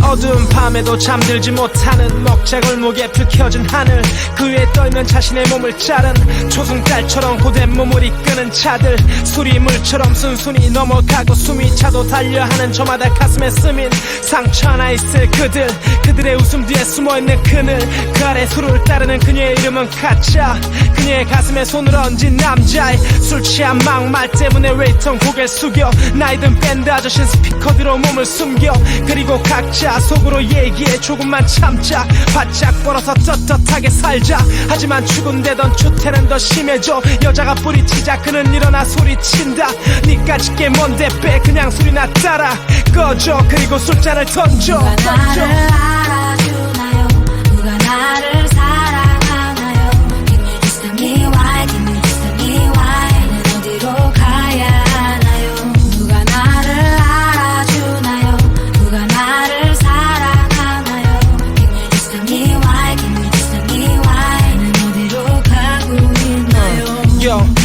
어두운 밤에도 잠들지 못하는 먹자골목에 불 켜진 하늘, 그 위에 떠있는 자신의 몸을 자른 초승달처럼 고된 몸을 이끄는 차들, 술이 물처럼 순순히 넘어가고 숨이 차도 달려하는 저마다 가슴에 스민 상처 하나 있을 그들의 웃음 뒤에 숨어있는 그늘, 그 아래 술을 따르는 그녀의 이름은 가짜. 그녀의 가슴에 손을 얹은 남자의 술 취한 막말 때문에 웨이터 고개를 숙여 나이든 밴드 아저씨는 스피커 뒤로 몸을 숨겨. 그리고 각자 속으로 얘기해 조금만 참자, 바짝 벌어서 떳떳하게 살자. 하지만 죽은데던 추태는 더 심해져. 여자가 뿌리치자 그는 일어나 소리친다. 니까짓 게 뭔데 빼 그냥 술이나 따라 꺼져. 그리고 술잔을 던져. 누가 나를 알아주나요? 누가 나를 사랑하나요? Can you just tell me why? Can you just tell me why? 난 어디로 가야 하나요? 누가 나를 알아주나요? 누가 나를 사랑하나요? Can you just tell me why? Can you just tell me why? 난 어디로 가고 있나요?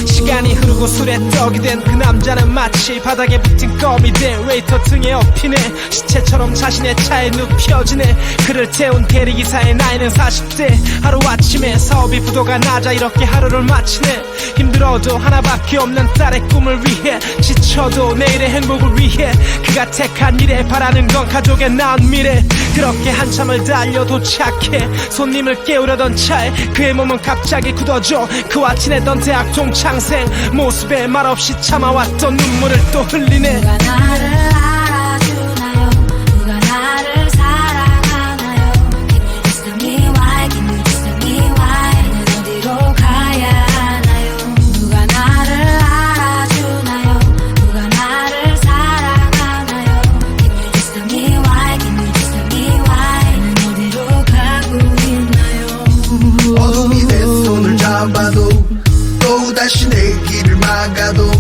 시간이 흐르고 술에 떡이 된 그 남자는 마치 바닥에 붙은 껌이 된 웨이터 등에 업히네. 시체처럼 자신의 차에 눕혀지네. 그를 태운 대리기사의 나이는 40대. 하루아침에 사업이 부도가 나자 이렇게 하루를 마치네. 힘들어도 하나밖에 없는 딸의 꿈을 위해, 지쳐도 내일의 행복을 위해, 그가 택한 일에 바라는 건 가족의 나은 미래. 그렇게 한참을 달려 도착해 손님을 깨우려던 차에 그의 몸은 갑자기 굳어져. 그와 친했던 대학 동창생 모습에 말없이 참아왔던 눈물을 또 흘리네. 누가 나를 알아주나요? 누가 나를 사랑하나요? Can you just tell me why? Can you just tell me why? 난 어디로 가야 하나요? 누가 나를 알아주나요? 누가 나를 사랑하나요? Can you just tell me why? Can you just tell me why? 난 어디로 가고 있나요? 어둠이 내 손을 잡아도 또다시 내 길을 막아도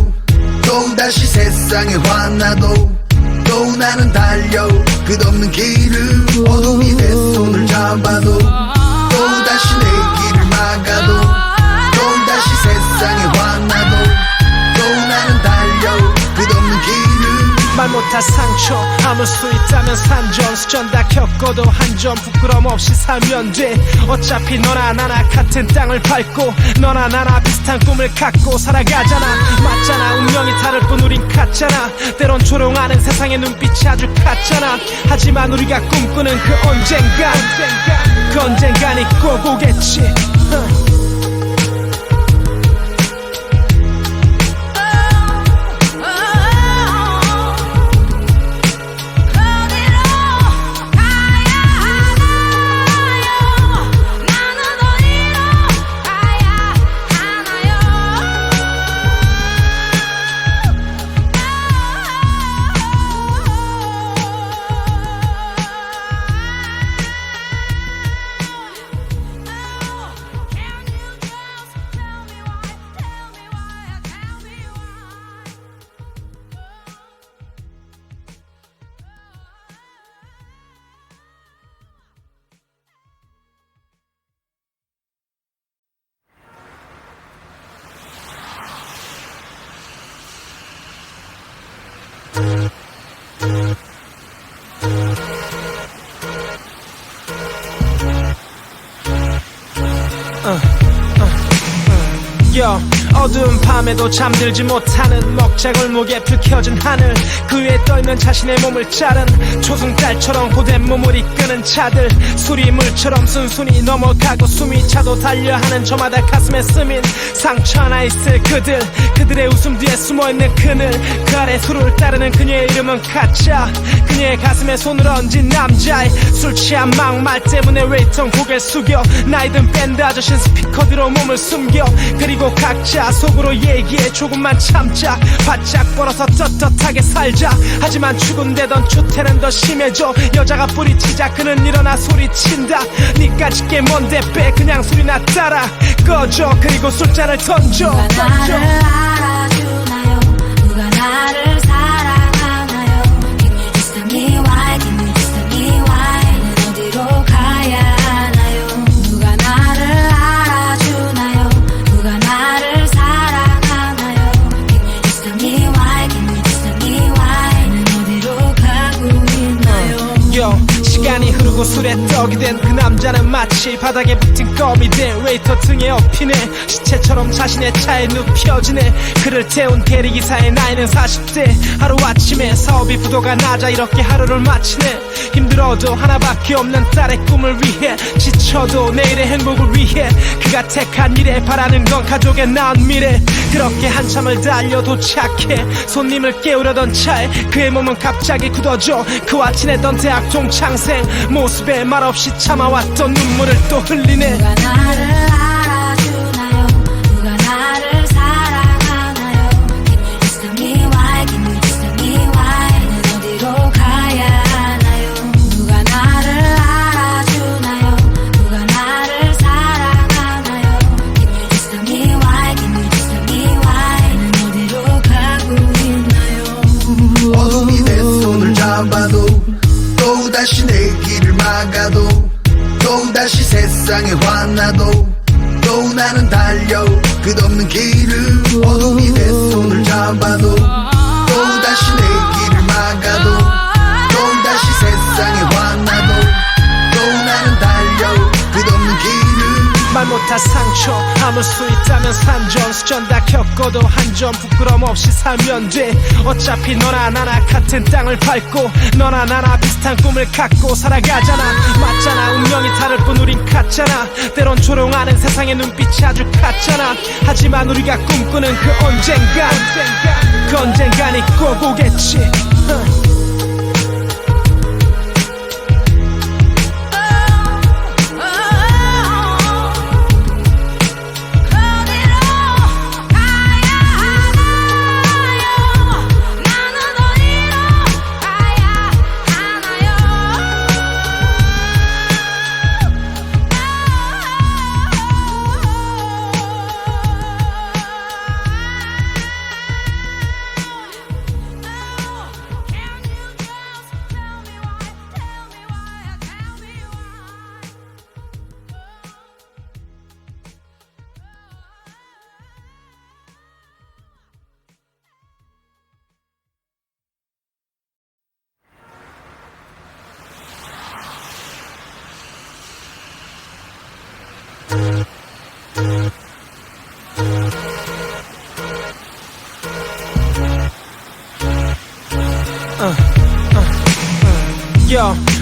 또다시 세상에 화나도 또 나는 달려 끝없는 길을. 어둠이 내 손을 잡아도 또다시 내 길을 막아도 또다시 세상에 화나도 또 나는 달려 끝없는 길을. 말 못할 상처 아물 수 있다면 산전 수전 다 겪어도 한 점 부끄럼 없이 살면 돼. 어차피 너나 나나 같은 땅을 밟고 너나 나나 비슷한 꿈을 갖고 살아가잖아. 맞잖아, 운명이 다를 뿐 우린 같잖아. 때론 조롱하는 세상의 눈빛이 아주 같잖아. 하지만 우리가 꿈꾸는 그 언젠간이 꼭 오겠지. 어두운 밤에도 잠들지 못하는 먹자골목에 불 켜진 하늘, 그 위에 떠있는 자신의 몸을 자른 초승달처럼 고된 몸을 이끄는 차들, 술이 물처럼 순순히 넘어가고 숨이 차도 달려하는 저마다 가슴에 스민 상처 하나 있을 그들의 웃음 뒤에 숨어있는 그늘, 그 아래 술을 따르는 그녀의 이름은 가짜. 그녀의 가슴에 손을 얹은 남자의 술 취한 막말 때문에 웨이터 고개를 숙여 나이든 밴드 아저씨는 스피커 뒤로 몸을 숨겨. 그리고 각자 속으로 얘기해 조금만 참자, 바짝 벌어서 떳떳하게 살자. 하지만 죽은데던 추태는 더 심해져. 여자가 뿌리치자 그는 일어나 소리친다. 니까짓 게 뭔데 빼 그냥 술이나 따라 꺼져. 그리고 술잔을 던져. 누가 나를 알아주나요? 누가 나를 사랑하나요? Can you just tell me why? Can you just tell me why? 난 어디로 가야 하나요? 누가 나를 알아주나요? 누가 나를 사랑하나요? Can you just tell me why? Can you just tell me why? 난 어디로 가고 있나요? 흐르고 술에 떡이 된 그 남자는 마치 바닥에 붙은 껌이 된 웨이터 등에 업히네. 시체처럼 자신의 차에 눕혀지네. 그를 태운 대리기사의 나이는 40대. 하루아침에 사업이 부도가 나자 이렇게 하루를 마치네. 힘들어도 하나밖에 없는 딸의 꿈을 위해, 지쳐도 내일의 행복을 위해, 그가 택한 일에 바라는 건 가족의 나은 미래. 그렇게 한참을 달려 도착해 손님을 깨우려던 차에 그의 몸은 갑자기 굳어져. 그와 친했던 대학 동창생 모습에 말없이 참아왔던 눈물을 또 흘리네. 누가 나를 알아주나요? 누가 나를 사랑하나요? Can you just tell me why? Can you just tell me why? 는 어디로 가야 하나요? 누가 나를 알아주나요? 누가 나를 사랑하나요? Can you just tell me why? Can you just tell me why? 는 어디로 가고 있나요? 어둠이 내 손을 잡아도 또다시 내 길을 막아도 또다시 세상에 화나도 또 나는 달려 끝없는 길을. 어둠이 내 손을 잡아도 또다시 내 길을 막아도 또다시 세상에 화나도 또 나는 달려 끝없는 길을. 말 못할 상처 아물 수 있다면 산전 수전 다 겪어도 한 점 부끄럼 없이 살면 돼. 어차피 너나 나나 같은 땅을 밟고 너나 나나 비슷한 꿈을 갖고 살아가잖아. 맞잖아. 운명이 다를 뿐 우린 같잖아. 때론 조롱하는 세상의 눈빛이 아주 같잖아. 하지만 우리가 꿈꾸는 그 언젠간, 그 언젠간이 꼭 오겠지.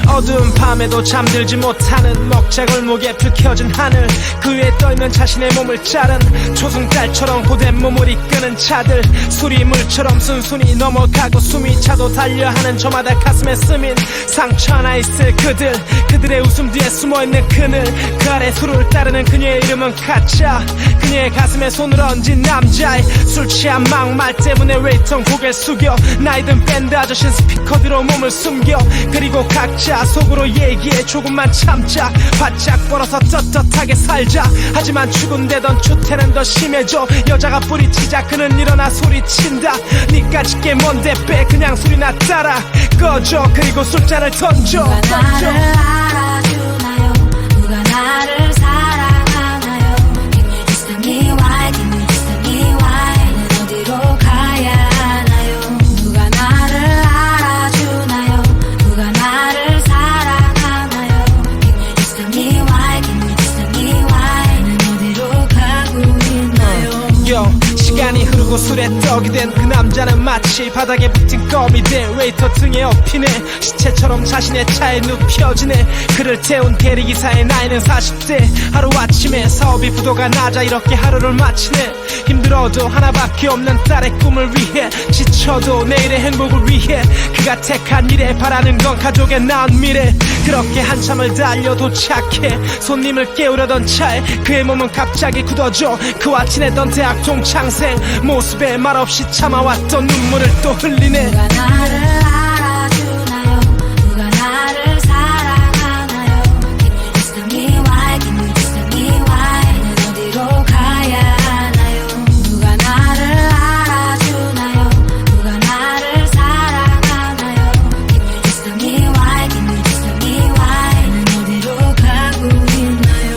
어두운 밤에도 잠들지 못하는 먹자골목에 불 켜진 하늘, 그 위에 떨면 자신의 몸을 자른 초승달처럼 고된 몸을 이끄는 차들, 술이 물처럼 순순히 넘어가고 숨이 차도 달려하는 저마다 가슴에 스민 상처 하나 있을 그들의 웃음 뒤에 숨어있는 그늘, 그 아래 술을 따르는 그녀의 이름은 가짜. 그녀의 가슴에 손을 얹은 남자의 술 취한 막말 때문에 웨이터 고개 숙여 나이든 밴드 아저씨는 스피커 뒤로 몸을 숨겨. 그리고 각자 속으로 얘기해 조금만 참자, 바짝 벌어서 떳떳하게 살자. 하지만 죽은데던 추태는 더 심해져. 여자가 뿌리치자 그는 일어나 소리친다. 니까짓 게 뭔데 빼 그냥 술이나 따라 꺼져. 그리고 술잔을 던져. 누가 나를 알아주나요? 누가 나를 사랑하나요? Can you just tell me why? Can you just tell me why? 는 어디로 가야 하나요? 누가 나를 알아주나요? 누가 나를 사랑하나요? Can you just tell me why? Can you just tell me why? 는 어디로 가고 있나요? 시간이 흐르고 술에 떡이 된 그 남자는 마치 바닥에 붙은 껌이 된 웨이터 등에 업히네. 시체처럼 자신의 차에 눕혀지네. 그를 태운 대리기사의 나이는 40대. 하루아침에 사업이 부도가 나자 이렇게 하루를 마치네. 힘들어도 하나밖에 없는 딸의 꿈을 위해, 지쳐도 내일의 행복을 위해, 그가 택한 일에 바라는 건 가족의 나은 미래. 그렇게 한참을 달려 도착해 손님을 깨우려던 차에 그의 몸은 갑자기 굳어져. 그와 친했던 대학 동창생 모습에 말없이 참아왔던 눈물을 또 흘리네. 누가 나를 알아주나요? 누가 나를 사랑하나요? Can you just tell me why? Can you just tell me why? 는 어디로 가야 하나요? 누가 나를 알아주나요? 누가 나를 사랑하나요? Can you just tell me why? Can you just tell me why? 는 어디로 가고 있나요?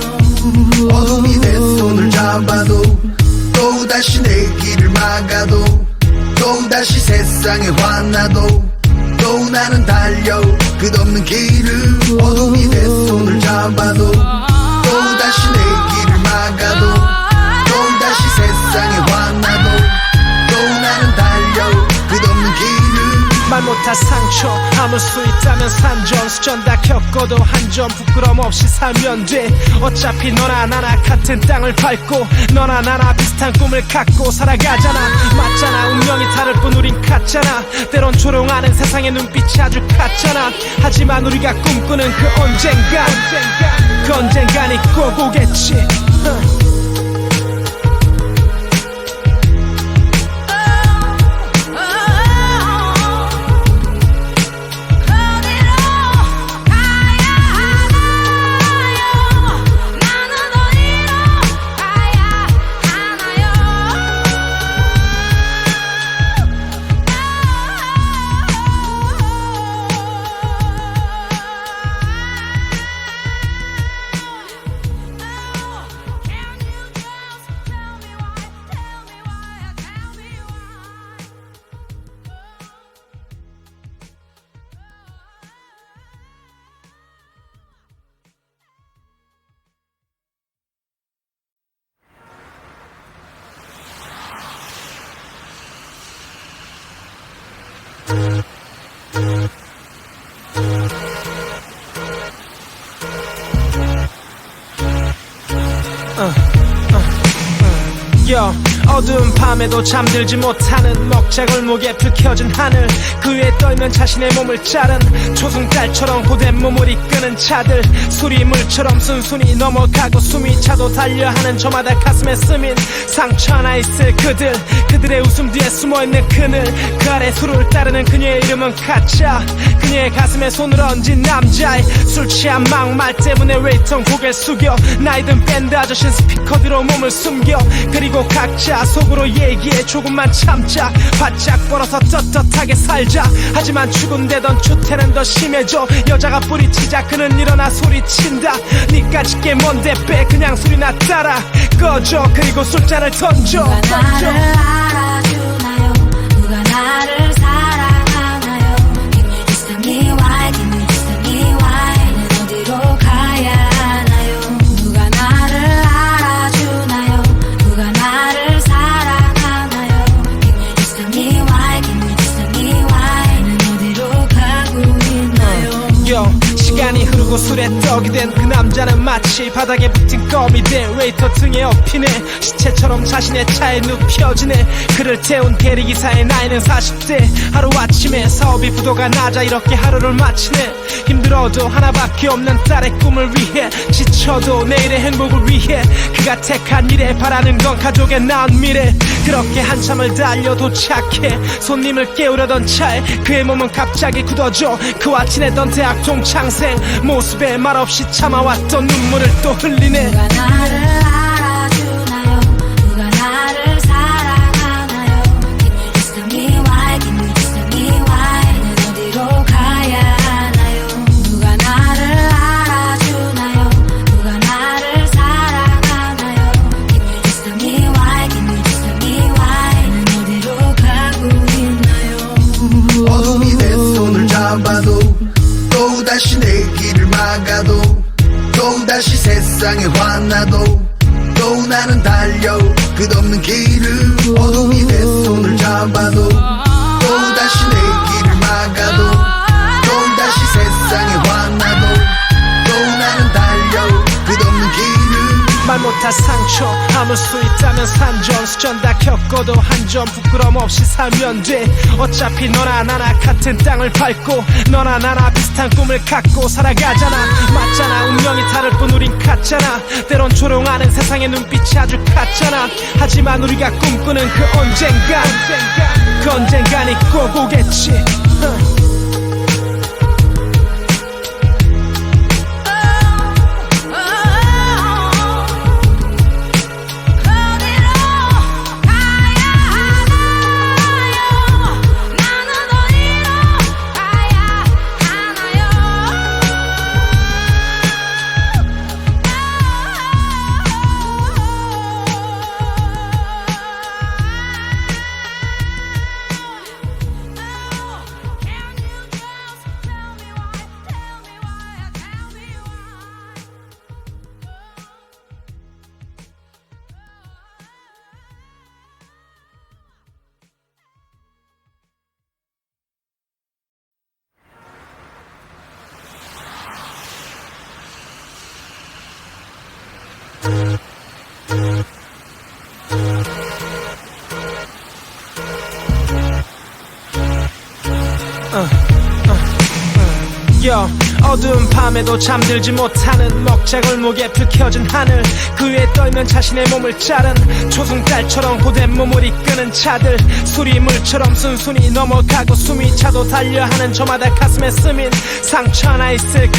어둠이 내 손을 잡아도 또다시 내 길을 막아도 또다시 세상에 화나도 또 나는 달려 끝없는 길을 어둠이 내 손을 잡아도 또다시 내 길을 막아도 또다시 세상에 화나도 또 나는 달려 끝없는 길을 말 못할 상처 아물 수 있다면 산전 수전 다 겪어도 한 점 부끄럼 없이 살면 돼 어차피 너나 나나 같은 땅을 밟고 너나 나나 비슷한 꿈을 갖고 살아가잖아 맞잖아 운명이 다를 뿐 우린 같잖아 때론 조롱하는 세상의 눈빛이 아주 같잖아 하지만 우리가 꿈꾸는 그 언젠간 그 언젠간이 꼭 오겠지 어두운 밤에도 잠들지 못하는 먹자골목에 불 켜진 하늘 그 위에 떨면 자신의 몸을 자른 초승달처럼 고된 몸을 이끄는 차들 술이 물처럼 순순히 넘어가고 숨이 차도 달려하는 저마다 가슴에 스민 상처 하나 있을 그들의 웃음 뒤에 숨어있는 그늘 그 아래 술을 따르는 그녀의 이름은 가짜 그녀의 가슴에 손을 얹은 남자의 술 취한 막말 때문에 웨이터 고개를 숙여 나이든 밴드 아저씨는 스피커 뒤로 몸을 숨겨 그리고 각자 속으로 얘기해 조금만 참자 바짝 벌어서 떳떳하게 살자 하지만 죽은데던 추태는 더 심해져 여자가 뿌리치자 그는 일어나 소리친다 니까짓 게 뭔데 빼 그냥 술이나 따라 꺼져 그리고 술잔을 던져 누가 나를 알아주나요 누가 나를 사랑하나요 Can you just tell me why Can you just tell me why 나는 어디로 가야 하나요 누가 나를 알아주나요 누가 나를 사랑하나요 Can you just tell me why Can you just tell me why 나는 어디로 가고 있나요 시간이 흐르고 술에 떡이 된 그 남자는 마치 바닥에 붙은 껌이 돼 웨이터 등에 업히네 시체처럼 자신의 차에 눕혀지네 그를 태운 대리기사의 나이는 40대 하루아침에 사업이 부도가 나자 이렇게 하루를 마치네 힘들어도 하나밖에 없는 딸의 꿈을 위해 지쳐도 내일의 행복을 위해 그가 택한 일에 바라는 건 가족의 나은 미래 그렇게 한참을 달려 도착해 손님을 깨우려던 차에 그의 몸은 갑자기 굳어져 그와 친했던 대학 동창생 모습에 말없이 참아왔던 눈물을 또 흘리네 누가 나를 알아주나요 누가 나를 사랑하나요 Can you just tell me why Can you just tell me why 나는 어디로 가야 하나요 누가 나를 알아주나요 누가 나를 사랑하나요 Can you just tell me why Can you just tell me why 나는 어디로 가고 있나요 어둠이 내 손을 잡아도 또다시 내 길을 막아도 또다시 세상에 화나도 또 나는 달려 끝없는 길을 어둠이 내 손을 잡아도 또다시 내 길을 막아도 또다시 세상에 화나도 또 나는 달려 끝없는 길을 말 못할 상처 아물 수 있다면 산전 수전 다 겪어도 한 점 부끄럼 없이 살면 돼 어차피 너나 나나 같은 땅을 밟고 너나 나나 비슷한 꿈을 갖고 살아가잖아 맞잖아 운명이 다를 뿐 우린 같잖아 때론 조롱하는 세상의 눈빛이 아주 같잖아 하지만 우리가 꿈꾸는 그 언젠간이 꼭 오겠지 여 어두운 밤에도 잠들지 못하는 먹자골목에 불 켜진 하늘 그 위에 떨면 자신의 몸을 자른 초승달처럼 고된 몸을 이끄는 차들 술이 물처럼 순순히 넘어가고 숨이 차도 달려하는 저마다 가슴에 스민 상처 하나 있을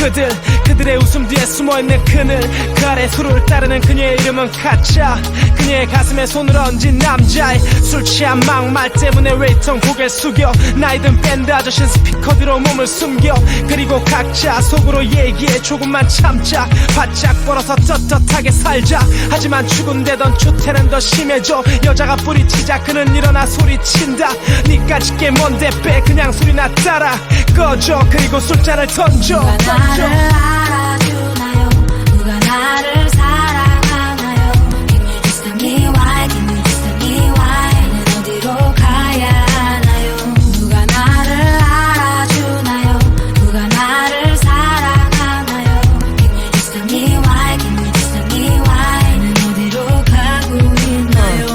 그들의 웃음 뒤에 숨어있는 그늘 그 아래 술을 따르는 그녀의 이름은 가짜 그녀의 가슴에 손을 얹은 남자의 술 취한 막말 때문에 웨이터 고개 숙여 나이든 밴드 아저씨는 스피커 뒤로 몸을 숨겨 그리고 각자 속으로 얘기해 조금만 참자 바짝 벌어서 떳떳하게 살자 하지만 죽은데던 추태는 더 심해져 여자가 뿌리치자 그는 일어나 소리친다 니까짓 게 뭔데 빼 그냥 술이나 따라 꺼져 그리고 술잔을 던져 누가 나를 알아주나요 누가 나를 사랑하나요 Can you just tell me why Can you just tell me why 나는 어디로 가야 하나요 누가 나를 알아주나요 누가 나를 사랑하나요 Can you just tell me why Can you just tell me why 나는 어디로 가고 있나요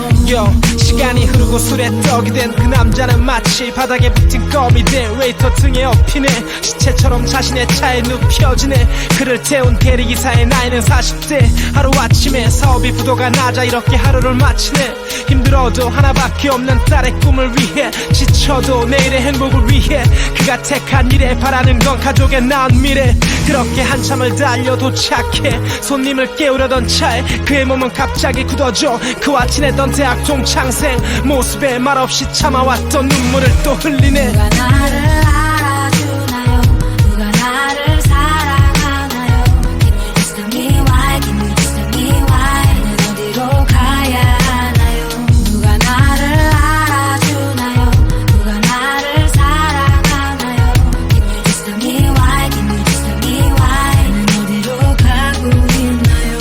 시간이 흐르고 술에 떡이 된 그 남자는 마치 바닥에 붙은 껌이 돼 웨이터 등에 업히네 시체처럼 자신의 차에 눕혀지네 그를 태운 대리기사의 나이는 40대 하루아침에 사업이 부도가 나자 이렇게 하루를 마치네 힘들어도 하나밖에 없는 딸의 꿈을 위해 지쳐도 내일의 행복을 위해 그가 택한 일에 바라는 건 가족의 나은 미래 그렇게 한참을 달려 도착해 손님을 깨우려던 차에 그의 몸은 갑자기 굳어져 그와 친했던 대학 동창생 모습에 말없이 참아왔던 눈물을 또 흘리네 누가 나를 알아주나요 누가 나를 사랑하나요 Can you just tell me why Can you just tell me why 나는 어디로 가야 하나요 누가 나를 알아주나요 누가 나를 사랑하나요 Can you just tell me why Can you just tell me why 나는 어디로 가고 있나요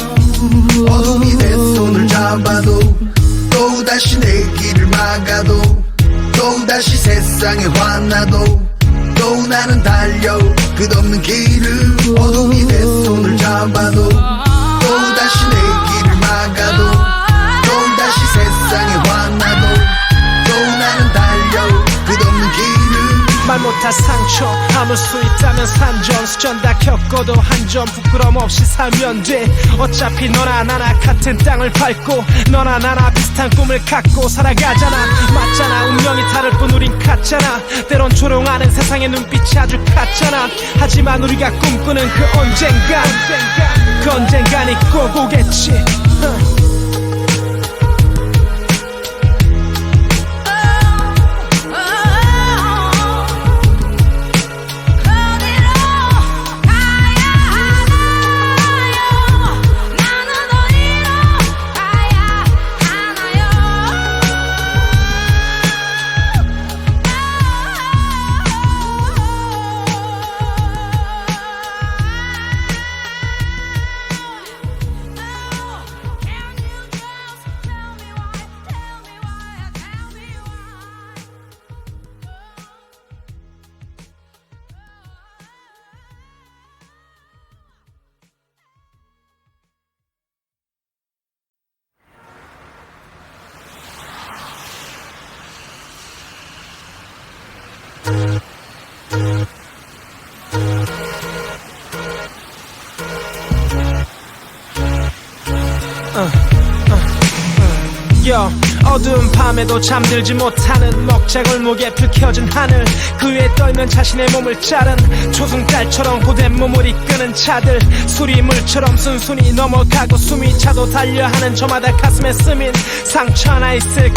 어둠이 내 손을 잡아도 또다시 내 길을 막아도 또다시 세상에 화나도 또 나는 달려 끝없는 길을 어둠이 내 손을 잡아도 또다시 내 길을 막아도 또다시 세상에 화나도 또 나는 달려 끝없는 길을 말 못할 상처 아물 수 있다면 산전 수전 다 겪어도 한 점 부끄럼 없이 살면 돼 어차피 너나 나나 같은 땅을 밟고 너나 나나 비슷한 꿈을 갖고 살아가잖아 맞잖아 운명이 다를 뿐 우린 같잖아 때론 조롱하는 세상의 눈빛이 아주 같잖아 하지만 우리가 꿈꾸는 그 언젠간이 꼭 오겠지 어두운 밤에도 잠들지 못하는 먹자골목에 불 켜진 하늘 그 위에 떨면 자신의 몸을 자른 초승달처럼 고된 몸을 이끄는 차들 술이 물처럼 순순히 넘어가고 숨이 차도 달려하는 저마다 가슴에 스민 상처 하나 있을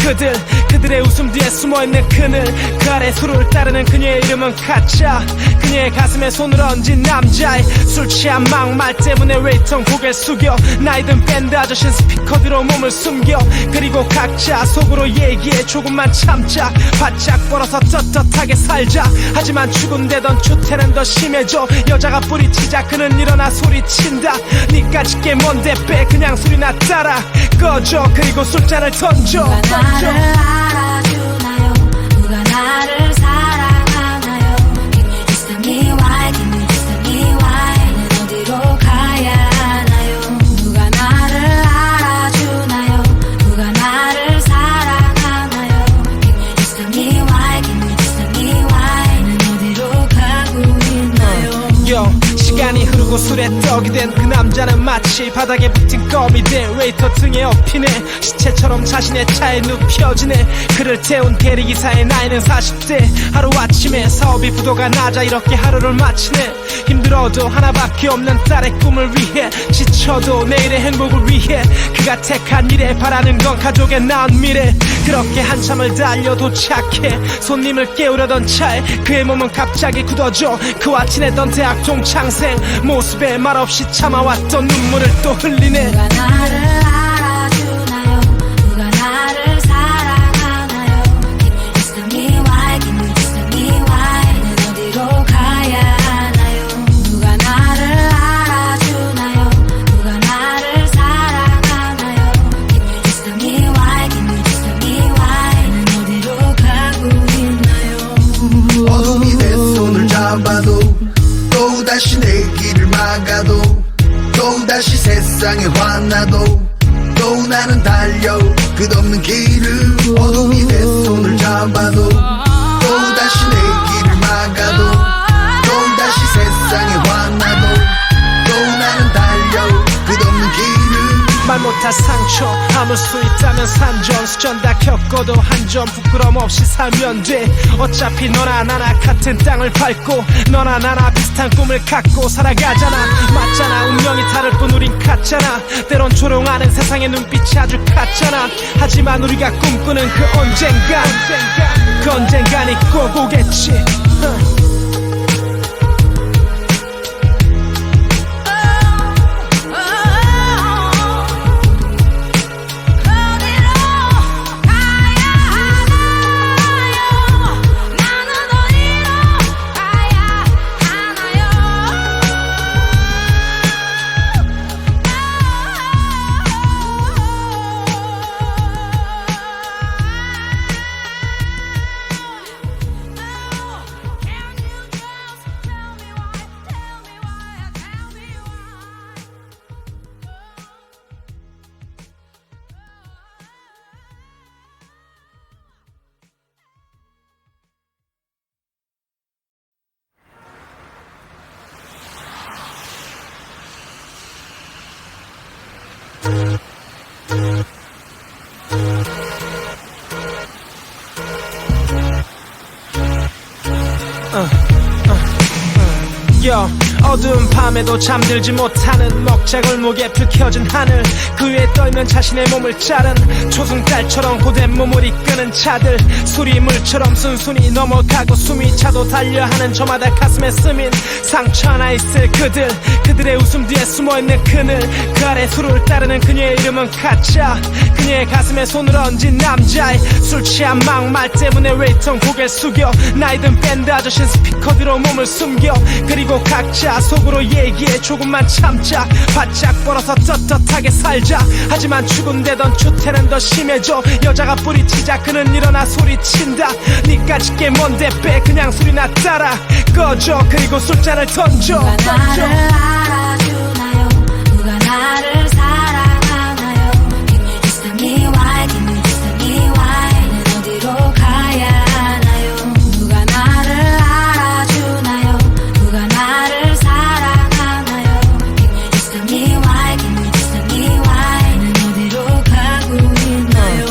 그들의 웃음 뒤에 숨어있는 그늘 그 아래 술을 따르는 그녀의 이름은 가짜 그녀의 가슴에 손을 얹은 남자의 술 취한 막말 때문에 웨이터 고개 숙여 나이든 밴드 아저씨는 스피커 뒤로 몸을 숨겨 그리고 각자 속으로 얘기해 조금만 참자 바짝 벌어서 떳떳하게 살자 하지만 죽은데던 추태는 더 심해져 여자가 뿌리치자 그는 일어나 소리친다 니까짓 게 뭔데 빼 그냥 술이나 따라 꺼져 그리고 술잔을 던져 누가 나를 알아주나요 누가 나를 사랑하나요 Can you just tell me why Can you just tell me why 나는 어디로 가야 하나요 누가 나를 알아주나요 누가 나를 사랑하나요 Can you just tell me why Can you just tell me why 나는 어디로 가고 있나요 시간이 흐르고 술에 떡이 된 그 남자는 마치 바닥에 붙은 껌이 돼 웨이터 등에 업히네. 시체처럼 자신의 차에 눕혀지네. 그를 태운 대리기사의 나이는 40대. 하루아침에 사업이 부도가 나자 이렇게 하루를 마치네. 힘들어도 하나밖에 없는 딸의 꿈을 위해, 지쳐도 내일의 행복을 위해, 그가 택한 일에 바라는 건 가족의 나은 미래. 그렇게 한참을 달려 도착해 손님을 깨우려던 차에 그의 몸은 갑자기 굳어져. 그와 친했던 대학 동창생 모습에 말없이 참아왔던 눈물을 또 흘리네. 누가 나를 알아주나요? 누가 나를 사랑하나요? Can you just tell me why? Can you just tell me why? 난 어디로 가야 하나요? 누가 나를 알아주나요? 누가 나를 사랑하나요? Can you just tell me why? Can you just tell me why? 난 어디로 가고 있나요? 어둠이 내 손을 잡아도 또다시 내 길을 막아도 또다시 세상에 화나도 또 나는 달려 끝없는 길을. 어둠이 내 손을 잡아도 또다시 내 길을 막아도 또다시 세상에 화나도 또 나는 달려 끝없는 길을. 말 못할 상처 아물 수 있다면 산전 수전 다 겪어도 한 점 부끄럼 없이 살면 돼. 어차피 너나 나나 같은 땅을 밟고 너나 나나 비슷한 꿈을 갖고 살아가잖아. 맞잖아. 운명이 다를 뿐 우린 같잖아. 때론 조롱하는 세상의 눈빛이 아주 같잖아. 하지만 우리가 꿈꾸는 그 언젠간, 그 언젠간이 꼭 오겠지. 어두운 밤에도 잠들지 못하는 먹자골목에 불 켜진 하늘, 그 위에 떨면 자신의 몸을 자른 초승달처럼 고된 몸을 이끄는 차들, 술이 물처럼 순순히 넘어가고 숨이 차도 달려하는 저마다 가슴에 스민 상처 하나 있을 그들의 웃음 뒤에 숨어있는 그늘, 그 아래 술을 따르는 그녀의 이름은 가짜. 그녀의 가슴에 손을 얹은 남자의 술 취한 막말 때문에 웨이터 고개 숙여 나이든 밴드 아저씨는 스피커 뒤로 몸을 숨겨. 그리고 각자 속으로 얘기해 조금만 참자, 바짝 벌어서 떳떳하게 살자. 하지만 죽은데던 추태는 더 심해져. 여자가 뿌리치자 그는 일어나 소리친다. 니까짓 게 뭔데 빼 그냥 술이나 따라 꺼져. 그리고 술잔을 던져. 누가 나를 알아주나요? 누가 나를 사랑하나요? Can you just tell me why? Can you just tell me why? 난 어디로 가야 하나요? 누가 나를 알아주나요? 누가 나를 사랑하나요? Can you just tell me why? Can you just tell me why? 난 어디로 가고 있나요?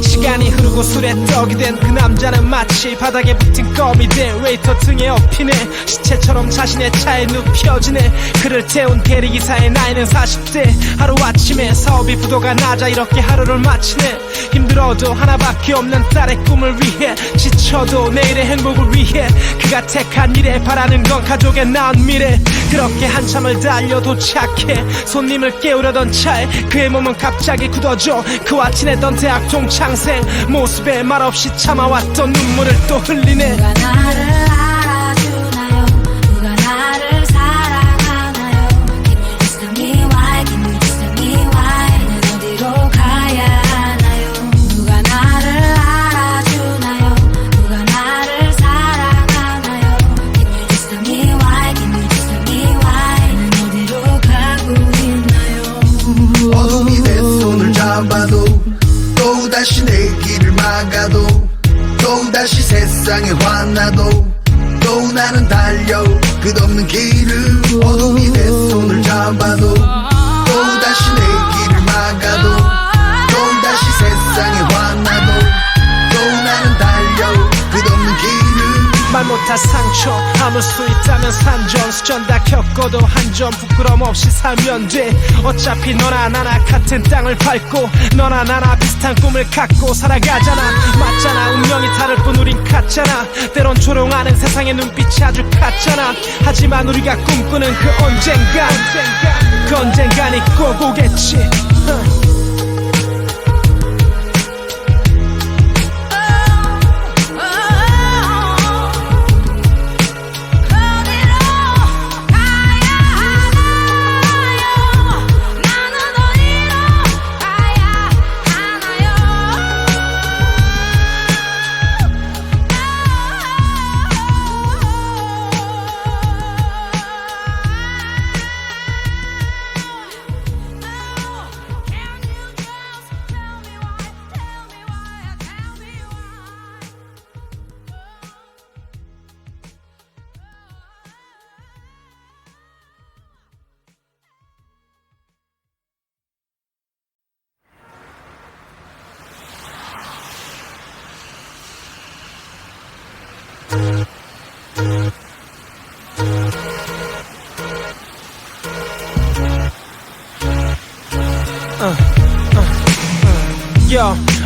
시간이 흐르고 술에 떡이 된 그 남자는 마치 바닥에 붙은 껌이 돼 웨이터 등에 업히네. 시체처럼 자신의 차에 눕혀지네. 그를 태운 대리기사의 나이는 40대. 하루아침에 사업이 부도가 나자 이렇게 하루를 마치네. 힘들어도 하나밖에 없는 딸의 꿈을 위해, 지쳐도 내일의 행복을 위해, 그가 택한 일에 바라는 건 가족의 나은 미래. 그렇게 한참을 달려 도착해 손님을 깨우려던 차에 그의 몸은 갑자기 굳어져. 그와 친했던 대학 동창생 모습에 말없이 참아왔던 눈물을 또 흘리네. 누가 나를 알아주나요? 누가 나를 사랑하나요? Can you just tell me why? Can you just tell me why? 난 어디로 가야 하나요? 누가 나를 알아주나요? 누가 나를 사랑하나요? Can you just tell me why? Can you just tell me why? 난 어디로 가고 있나요? 어둠이 내 손을 잡아도 또다시 내 길을 막아도 또다시 세상에 화나도 또 나는 달려 끝없는 길을 어둠이 내 손을 잡아도 또다시 내 길을 막아도 또다시 세상에 화나도 또 나는 달려 끝없는 길을 말 못할 상처 아물 수 있다면 산전 수전 다 겪어도 한 점 부끄럼 없이 살면 돼. 어차피 너나 나나 같은 땅을 밟고 너나 나나 비슷한 꿈을 갖고 살아가잖아. 맞잖아 운명이 다를 뿐 우린 같잖아. 때론 조롱하는 세상의 눈빛이 아주 같잖아. 하지만 우리가 꿈꾸는 그 언젠간 그 언젠간이 꼭 오겠지.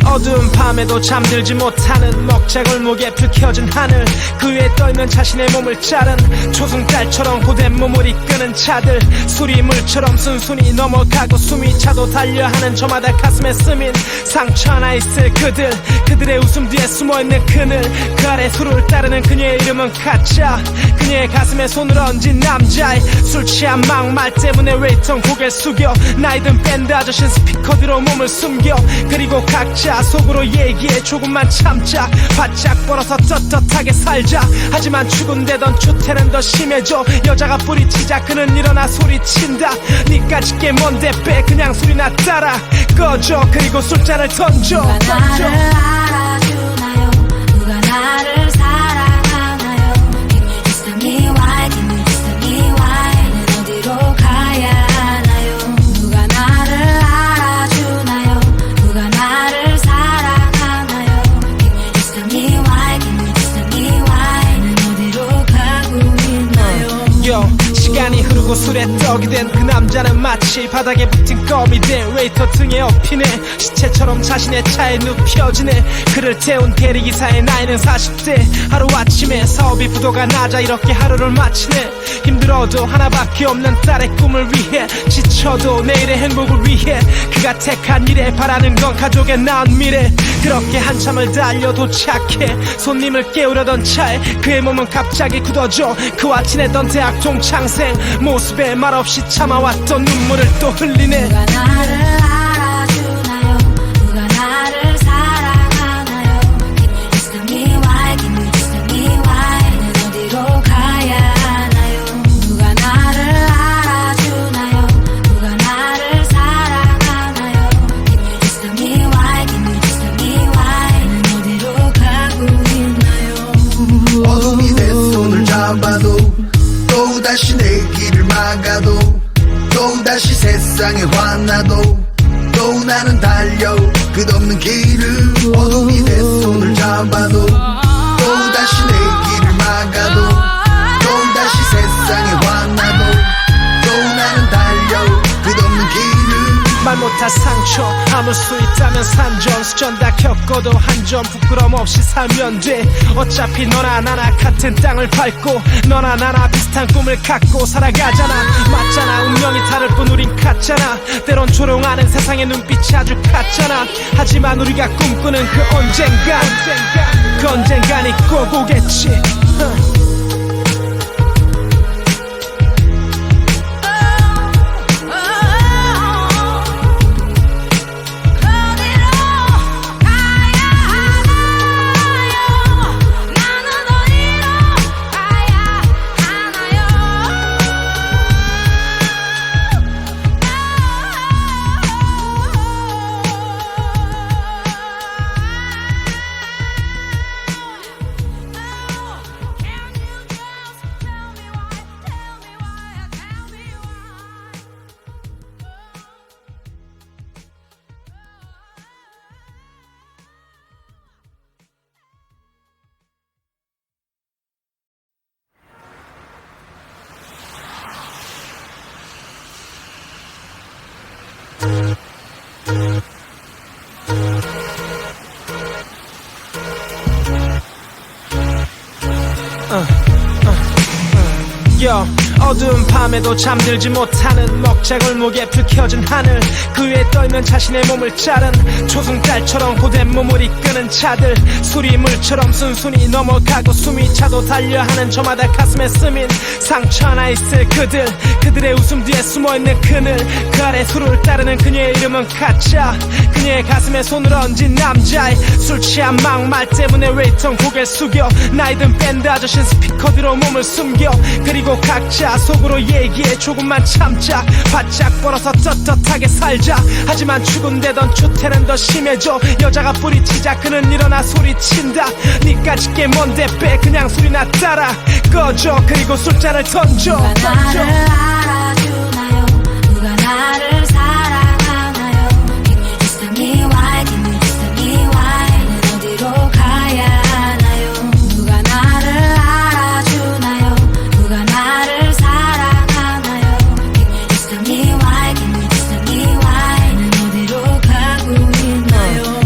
어두운 밤에도 잠들지 못하는 먹자골목에 불 켜진 하늘 그 위에 떨면 자신의 몸을 자른 초승달처럼 고된 몸을 이끄는 차들 술이 물처럼 순순히 넘어가고 숨이 차도 달려하는 저마다 가슴에 스민 상처 하나 있을 그들의 웃음 뒤에 숨어있는 그늘 그 아래 술을 따르는 그녀의 이름은 가짜 그녀의 가슴에 손을 얹은 남자의 술 취한 막말 때문에 웨이터 고개 숙여 나이든 밴드 아저씨는 스피커 뒤로 몸을 숨겨 그리고 각자 속으로 얘기해 조금만 참자 바짝 벌어서 떳떳하게 살자 하지만 죽은데던 추태는 더 심해져 여자가 뿌리치자 그는 일어나 소리친다 니까짓 게 뭔데 빼 그냥 소리나 따라 꺼져 그리고 술잔을 던져 누가 나를 알아주나요 누가 나를 사랑하나요 Can you just tell me why Can you just tell me why 나는 어디로 가야 하나요 누가 나를 알아주나요 누가 나를 사랑하나요 Can you just tell me why Can you just tell me why 나는 어디로 가고 있나요 시간이 흐르고 술에 떡이 된 그 남자는 마치 바닥에 붙은 껌이 돼 웨이터 등에 엎이네 시체처럼 자신의 차에 눕혀지네 그를 태운 대리기사의 나이는 40대 하루아침에 사업이 부도가 나자 이렇게 하루를 마치네 힘들어도 하나밖에 없는 딸의 꿈을 위해 지쳐도 내일의 행복을 위해 그가 택한 일에 바라는 건 가족의 나은 미래 그렇게 한참을 달려 도착해 손님을 깨우려던 차에 그의 몸은 갑자기 굳어져 그와 친했던 대학 동창생 모습에 말없이 참아왔던 눈물을 또 흘리네 누가 나를 알아주나요 누가 나를 사랑하나요 Can you just tell me why Can you just tell me why 나는 어디로 가야 하나요 누가 나를 알아주나요 누가 나를 사랑하나요 Can you just tell me why Can you just tell me why 나는 어디로 가고 있나요 어둠이 내 손을 잡아도 또다시 내 길을 막아도 또다시 세상에 화나도 또 나는 달려 끝없는 길을 어둠이 내 손을 잡아도 또다시 내 길을 막아도 또다시 세상에 화나도 또 나는 달려 끝없는 길을 말 못할 상처 아물 수 있다면 산전 수전 다 겪어도 한 점 부끄럼 없이 살면 돼 어차피 너나 나나 같은 땅을 밟고 너나 나나 비슷한 꿈을 갖고 살아가잖아 맞잖아 운명이 다를 뿐 우린 같잖아 때론 조롱하는 세상의 눈빛이 아주 같잖아 하지만 우리가 꿈꾸는 그 언젠간 그 언젠간이 꼭 오겠지 어두운 밤에도 잠들지 못하는 먹자골목에 불 켜진 하늘, 그 위에 떨면 자신의 몸을 자른 초승달처럼 고된 몸을 이끄는 차들, 술이 물처럼 순순히 넘어가고 숨이 차도 달려하는 저마다 가슴에 스민 상처 하나 있을 그들의 웃음 뒤에 숨어있는 그늘, 그 아래 술을 따르는 그녀의 이름은 가짜. 그녀의 가슴에 손을 얹은 남자의 술 취한 막말 때문에 웨이터 고개를 숙여 나이든 밴드 아저씨는 스피커 뒤로 몸을 숨겨. 그리고 각자 속으로 얘기해 조금만 참자, 바짝 벌어서 떳떳하게 살자. 하지만 죽은데던 추태는 더 심해져. 여자가 뿌리치자 그는 일어나 소리친다. 니까짓 게 뭔데 빼 그냥 술이나 따라 꺼져. 그리고 술잔을 던져. 누가 나를 알아주나요? 누가 나를 사랑하나요? Can you just tell me why? Can you just tell me why? 난 어디로 가야 하나요? 누가 나를 알아주나요? 누가 나를 사랑하나요? Can you just tell me why? Can you just tell me why? 난 어디로 가고 있나요?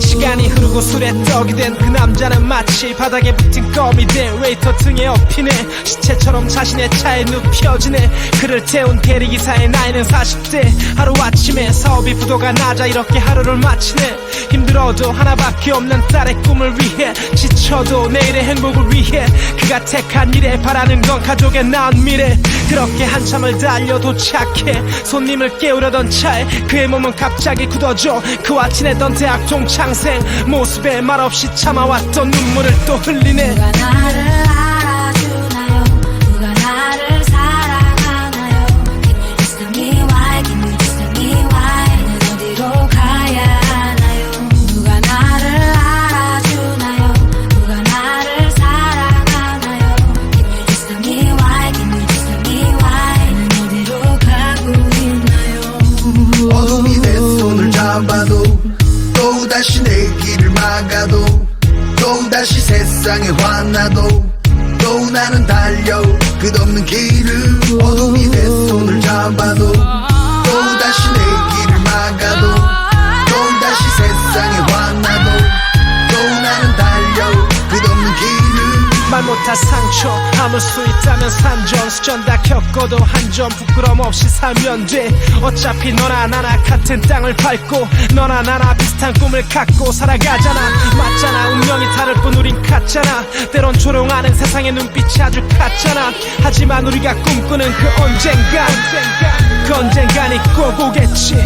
시간이 흐르고 술에 떡이 된 그 남자는 마치 바닥에 붙은 껌이 된 웨이터 등에 업히네. 시체처럼 자신의 차에 눕혀지네. 그를 태운 대리기사의 나이는 40대. 하루아침에 사업이 부도가 나자 이렇게 하루를 마치네. 힘들어도 하나밖에 없는 딸의 꿈을 위해, 지쳐도 내일의 행복을 위해 그가 택한 일에 바라는 건 가족의 나은 미래. 그렇게 한참을 달려 도착해 손님을 깨우려던 차에 그의 몸은 갑자기 굳어져. 그와 친했던 대학 동창생 모습에 말없이 참아왔던 눈물을 또 흘리네. 누가 나를 알아주나요? 누가 나를 사랑하나요? Can you just tell me why? Can you just tell me why? 난 어디로 가야 하나요? 누가 나를 알아주나요? 누가 나를 사랑하나요? Can you just tell me why? Can you just tell me why? 난 어디로 가고 있나요? 어둠이 내 손을 잡아도 또다시 내 길을 막아도 또다시 세상에 화나도 또 나는 달려 끝없는 길을. 어둠이 내 손을 잡아도 또다시 내 길을 막아도 또다시 세상에 화나도 또 나는 달려 끝없는 길을. 말 못할 상처 아물 수 있다면 산전 수전 다 겪어도 한 점 부끄럼 없이 살면 돼. 어차피 너나 나나 같은 땅을 밟고 너나 나나 비슷한 꿈을 갖고 살아가잖아. 맞잖아, 운명이 다를 뿐 우린 같잖아. 때론 조롱하는 세상의 눈빛이 아주 같잖아. 하지만 우리가 꿈꾸는 그 언젠간이 꼭 오겠지.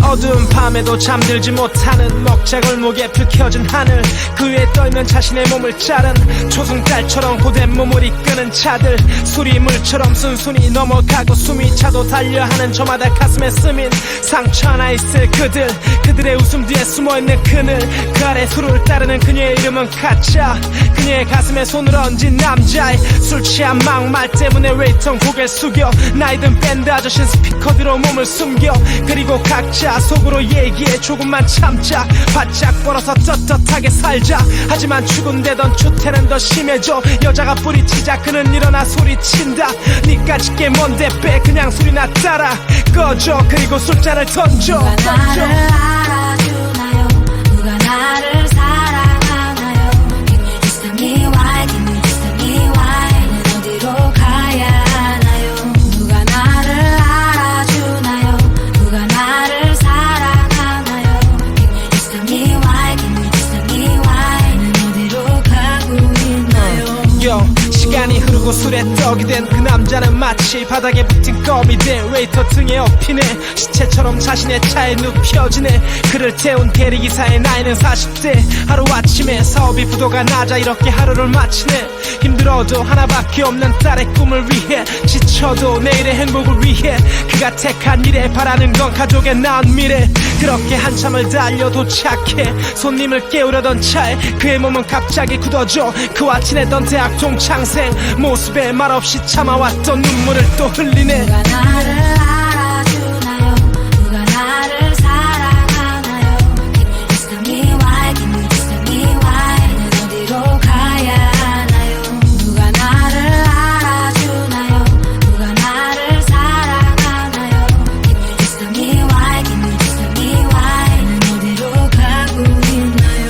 어두운 밤에도 잠들지 못하는 먹자골목에 불 켜진 하늘, 그 위에 떨면 자신의 몸을 자른 초승달처럼 고된 몸을 이끄는 차들, 술이 물처럼 순순히 넘어가고 숨이 차도 달려하는 저마다 가슴에 스민 상처 하나 있을 그들의 웃음 뒤에 숨어있는 그늘, 그 아래 술을 따르는 그녀의 이름은 가짜. 그녀의 가슴에 손을 얹은 남자의 술 취한 막말 때문에 웨이터 고개를 숙여 나이든 밴드 아저씨는 스피커 뒤로 몸을 숨겨. 그리고 각자 속으로 얘기해 조금만 참자, 바짝 벌어서 떳떳하게 살자. 하지만 죽은데던 추태는 더 심해져. 여자가 뿌리치자 그는 일어나 소리친다. 니까짓 게 뭔데 빼 그냥 술이나 따라 꺼져. 그리고 술잔을 던져. 누가 나를 알아주나요? 누가 나를 사랑하나요? Can you just tell me why? Can you just tell me why? 난 어디로 가야 하나요? 누가 나를 알아주나요? 누가 나를 사랑하나요? Can you just tell me why? Can you just tell me why? 난 어디로 가고 있나요? 시간이 흐르고 술에 떡이 된 그 남자는 마치 바닥에 붙은 껌이 된 웨이터 등에 업히네. 시체처럼 자신의 차에 눕혀지네. 그를 태운 대리기사의 나이는 40대. 하루아침에 사업이 부도가 나자 이렇게 하루를 마치네. 힘들어도 하나밖에 없는 딸의 꿈을 위해, 지쳐도 내일의 행복을 위해, 그가 택한 일에 바라는 건 가족의 나은 미래. 그렇게 한참을 달려 도착해 손님을 깨우려던 차에 그의 몸은 갑자기 굳어져. 그와 친했던 대학 동창생 모습에 말없이 참아왔던 눈물을 또 흘리네. 누가 나를 알아주나요? 누가 나를 사랑하나요? Can you just tell me why? Can you just tell me why? 난 어디로 가야 하나요? 누가 나를 알아주나요? 누가 나를 사랑하나요? Can you just tell me why? Can you just tell me why? 난 어디로 가고 있나요?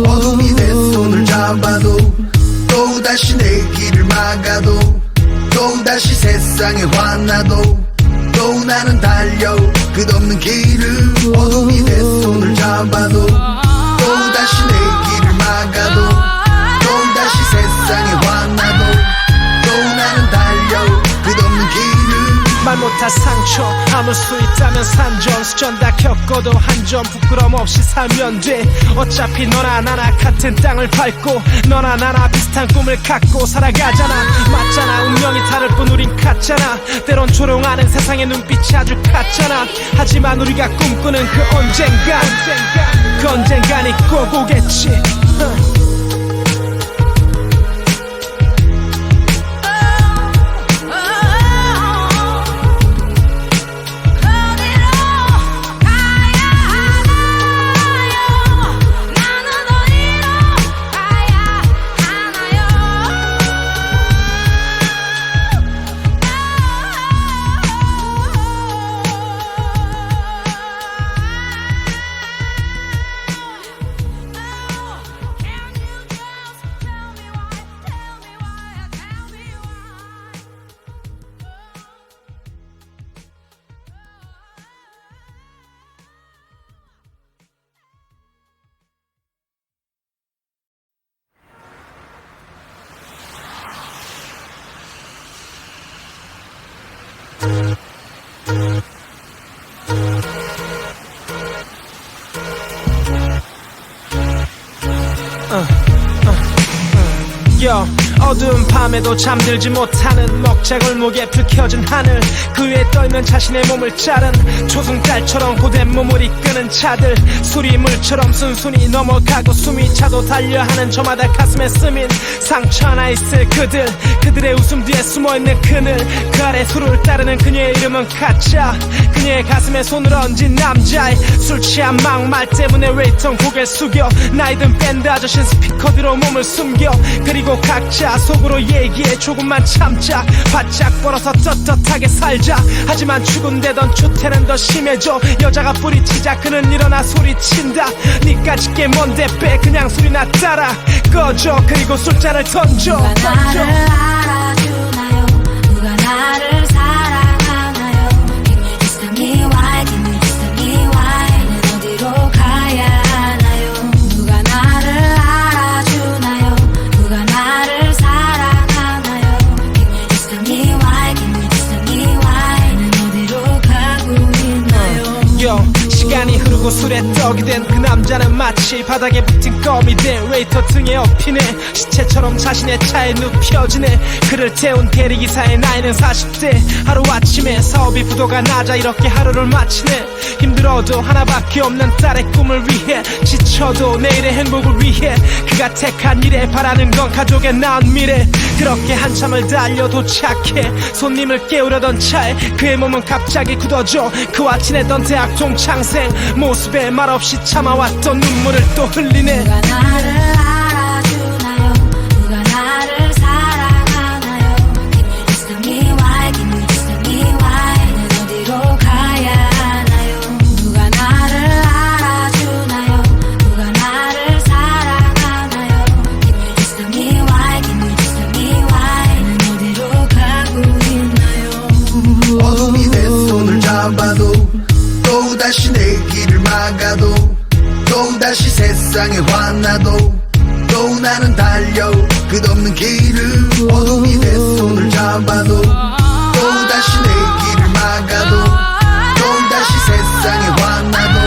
어둠이 내 손을 잡아도 또다시 내 길을 막아도 또다시 세상에 화나도 또 나는 달려 끝없는 길을. 어둠이 내 손을 잡아도 또다시 내 길을 막아도 또다시 세상에 화나도 또 나는 달려 끝없는 길을. 말 못할 상처 아물 수 있다면 산전수전 다 겪어도 한 점 부끄럼 없이 살면 돼. 어차피 너나 나나 같은 땅을 밟고 너나 나나 비슷한 꿈을 갖고 살아가잖아. 맞잖아, 운명이 다를 뿐 우린 같잖아. 때론 조롱하는 세상의 눈빛이 아주 같잖아. 하지만 우리가 꿈꾸는 그 언젠간, 그 언젠간이 꼭 오겠지. 어두운 밤에도 잠들지 못하는 먹자골목에 불 켜진 하늘, 그 위에 떠있는 자신의 몸을 자른 초승달처럼 고된 몸을 이끄는 차들, 술이 물처럼 순순히 넘어가고 숨이 차도 달려하는 저마다 가슴에 스민 상처 하나 있을 그들의 웃음 뒤에 숨어있는 그늘, 그 아래 술을 따르는 그녀의 이름은 가짜. 그녀의 가슴에 손을 얹은 남자의 술 취한 막말 때문에 웨이터 고개 숙여 나이든 밴드 아저씨는 스피커 뒤로 몸을 숨겨. 그리고 각자 속으로 얘기해 조금만 참자, 바짝 벌어서 떳떳하게 살자. 하지만 죽은데던 추태는 더 심해져. 여자가 뿌리치자 그는 일어나 소리친다. 니까짓 게 뭔데 빼 그냥 술이나 따라 꺼져. 그리고 술잔을 던져. 누가 나를 알아주나요? 누가 나를 사랑하나요? Can you just tell me why? Can you just tell me why? 난 어디로 가야 하나요? 누가 나를 알아주나요? 누가 나를 사랑하나요? Can you just tell me why? Can you just tell me why? 난 어디로 가고 있나요? 시간이 흐르고 술에 떡이 된 그 남자는 마치 바닥에 붙은 껌이 된 웨이터 등에 업히네. 시체처럼 자신의 차에 눕혀지네. 그를 태운 대리기사의 나이는 40대. 하루아침에 사업이 부도가 나자 이렇게 하루를 마치네. 힘들어도 하나밖에 없는 딸의 꿈을 위해, 지쳐도 내일의 행복을 위해, 그가 택한 일에 바라는 건 가족의 나은 미래. 그렇게 한참을 달려 도착해 손님을 깨우려던 차에 그의 몸은 갑자기 굳어져. 그와 친했던 대학 동창생 모습에 말없이 참아왔던 눈물을 또 흘리네. 누가 나를 알아주나요? 누가 나를 사랑하나요? Can you just tell me why? Can you just tell me why? 난 어디로 가야 하나요? 누가 나를 알아주나요? 누가 나를 사랑하나요? Can you just tell me why? Can you just tell me why? 난 어디로 가고 있나요? 어둠이 내 손을 잡아도 또다시 내 길을 막아도 또다시 세상에 화나도 또 또 나는 달려 끝없는 길을 어둠이 내 손을 잡아도 또다시 내 길을 막아도 또다시 세상에 화나도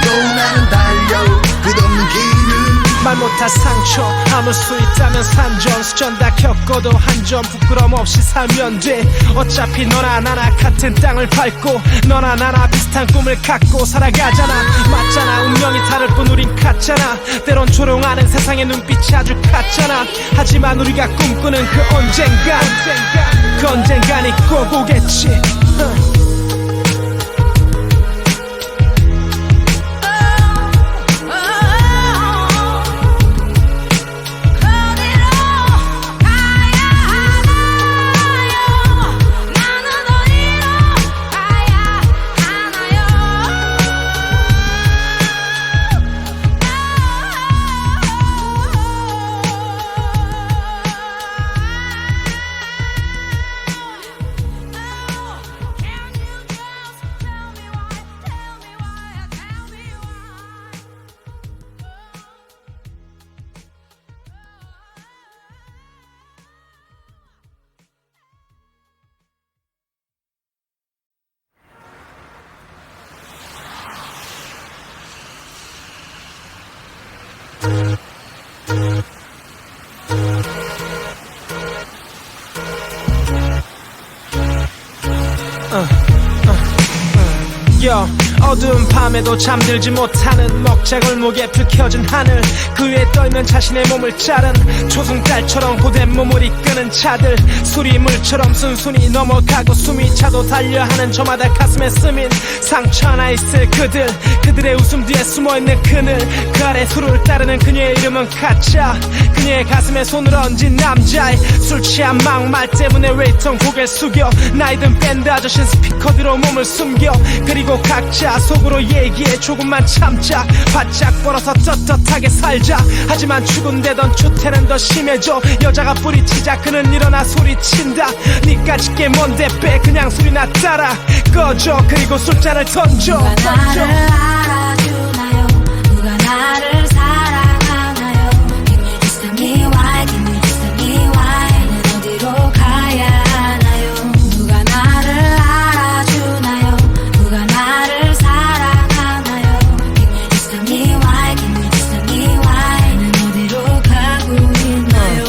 또 나는 달려 끝없는 길을 말 못할 상처 아물 수 있다면 산전수전 다 겪어도 한 점 부끄럼 없이 살면 돼. 어차피 너나 나나 같은 땅을 밟고 너나 나나 비슷한 꿈을 갖고 살아가잖아. 맞잖아. 운명이 다를 뿐 우린 같잖아. 때론 조롱하는 세상의 눈빛이 아주 같잖아. 하지만 우리가 꿈꾸는 그 언젠간 그 언젠간이 꼭 오겠지. 어두운 밤에도 잠들지 못하는 먹자골목에 불 켜진 하늘, 그 위에 떨면 자신의 몸을 자른 초승달처럼 고된 몸을 이끄는 차들, 술이 물처럼 순순히 넘어가고 숨이 차도 달려하는 저마다 가슴에 스민 상처 하나 있을 그들의 웃음 뒤에 숨어있는 그늘, 그 아래 술을 따르는 그녀의 이름은 가짜. 그녀의 가슴에 손을 얹은 남자의 술 취한 막말 때문에 웨이터 고개를 숙여 나이든 밴드 아저씨는 스피커 뒤로 몸을 숨겨. 그리고 각자 속으로 얘기해 조금만 참자, 바짝 벌어서 떳떳하게 살자. 하지만 죽은데던 추태는 더 심해져. 여자가 뿌리치자 그는 일어나 소리친다. 니까짓 게 뭔데 빼 그냥 소리나 따라 꺼져. 그리고 술잔을 던져. 누가 나를 알아주나요? 누가 나를 사랑하나요? Can you just tell me why? Can you just tell me why? 난 어디로 가야 하나요? 누가 나를 알아주나요? 누가 나를 사랑하나요? Can you just tell me why? Can you just tell me why? 난 어디로 가고 있나요?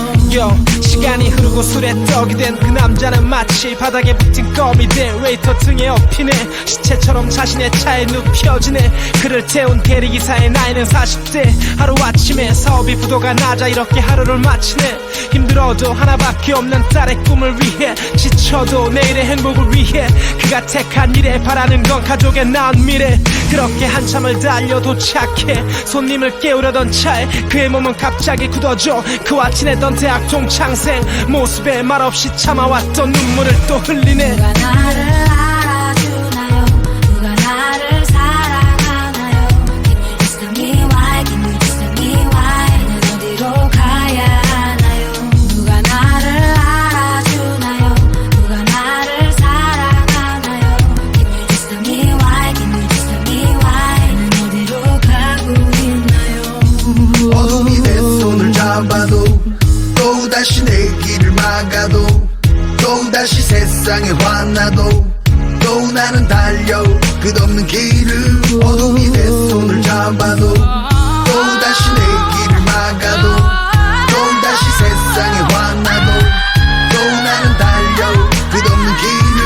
시간이 흐르고 술에 떡이 된 그 남자는 마치 바닥에 붙은 껌이 돼 웨이터 등에 업히네. 시체처럼 자신의 차에 눕혀지네. 그를 태운 대리기사의 나이는 40대. 하루아침에 사업이 부도가 나자 이렇게 하루를 마치네. 힘들어도 하나밖에 없는 딸의 꿈을 위해, 지쳐도 내일의 행복을 위해 그가 택한 일에 바라는 건 가족의 나은 미래. 그렇게 한참을 달려 도착해 손님을 깨우려던 차에 그의 몸은 갑자기 굳어져. 그와 친했던 대학 동창생 모습에 말없이 참아왔던 눈물을 또 흘리네. 누가 나를 알아주나요? 누가 나를 사랑하나요? Can you just tell me why? Can you just tell me why? 난 어디로 가야 하나요? 누가 나를 알아주나요? 누가 나를 사랑하나요? Can you just tell me why? Can you just tell me why? 난 어디로 가고 있나요? 어둠이 내 손을 잡아도 또다시 내 길을 막아도 또다시 세상에 화나도 또 나는 달려 끝없는 길을 어둠이 내 손을 잡아도 또다시 내 길을 막아도 또다시 세상에 화나도 또 나는 달려 끝없는 길을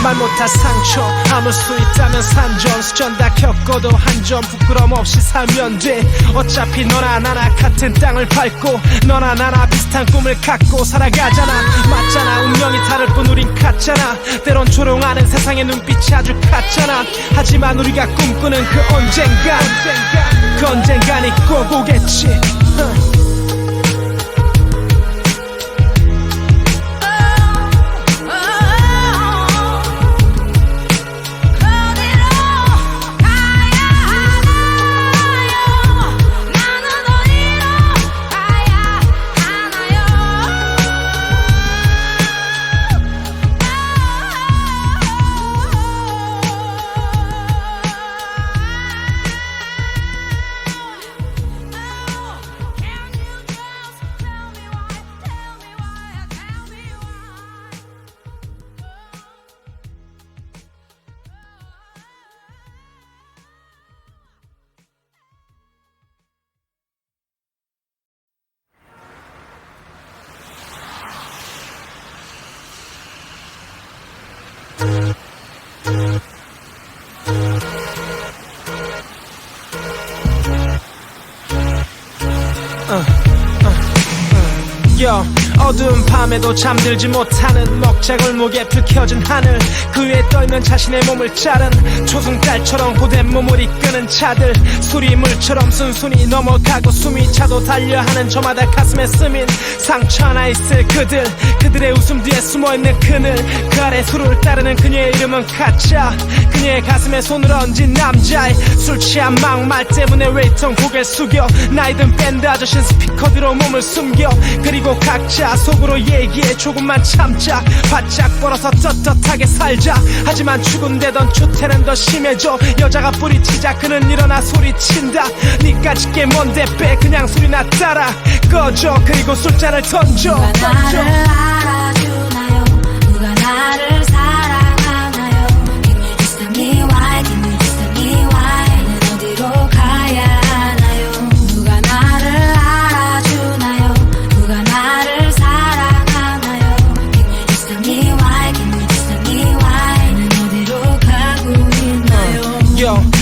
말 못할 상처 아물 수 있다면 산전수전 다 겪어도 한 점 부끄럼 없이 살면 돼. 어차피 너나 나나 같은 땅을 밟고 너나 나나 비슷한 꿈을 갖고 살아가잖아. 맞잖아. 운명이 다를 뿐 우린 같잖아. 때론 조롱하는 세상의 눈빛이 아주 같잖아. 하지만 우리가 꿈꾸는 그 언젠간 그 언젠간이 꼭 오겠지. 어두운 밤에도 잠들지 못하는 먹자골목에 불 켜진 하늘 그 위에 떨면 자신의 몸을 자른 초승달처럼 고된 몸을 이끄는 차들 술이 물처럼 순순히 넘어가고 숨이 차도 달려 하는 저마다 가슴에 스민 상처 하나 있을 그들의 웃음 뒤에 숨어있는 그늘 그 아래 술을 따르는 그녀의 이름은 가짜 그녀의 가슴에 손을 얹은 남자의 술 취한 막말 때문에 웨이터 고개 숙여 나이든 밴드 아저씨는 스피커 뒤로 몸을 숨겨 그리고 각자 속으로 얘기해 조금만 참자 바짝 벌어서 떳떳하게 살자 하지만 죽은데던 추태는 더 심해져 여자가 뿌리치자 그는 일어나 소리친다 니까짓 게 뭔데 빼 그냥 술이나 따라 꺼져 그리고 술잔을 던져 누가 나를 알아주나요 누가 나를 사랑하나요 Can you just tell me why Can you just tell me why 난 어디로 가야 하나요 누가 나를 알아주나요 누가 나를 사랑하나요 Can you just tell me why Can you just tell me why 난 어디로 가고 있나요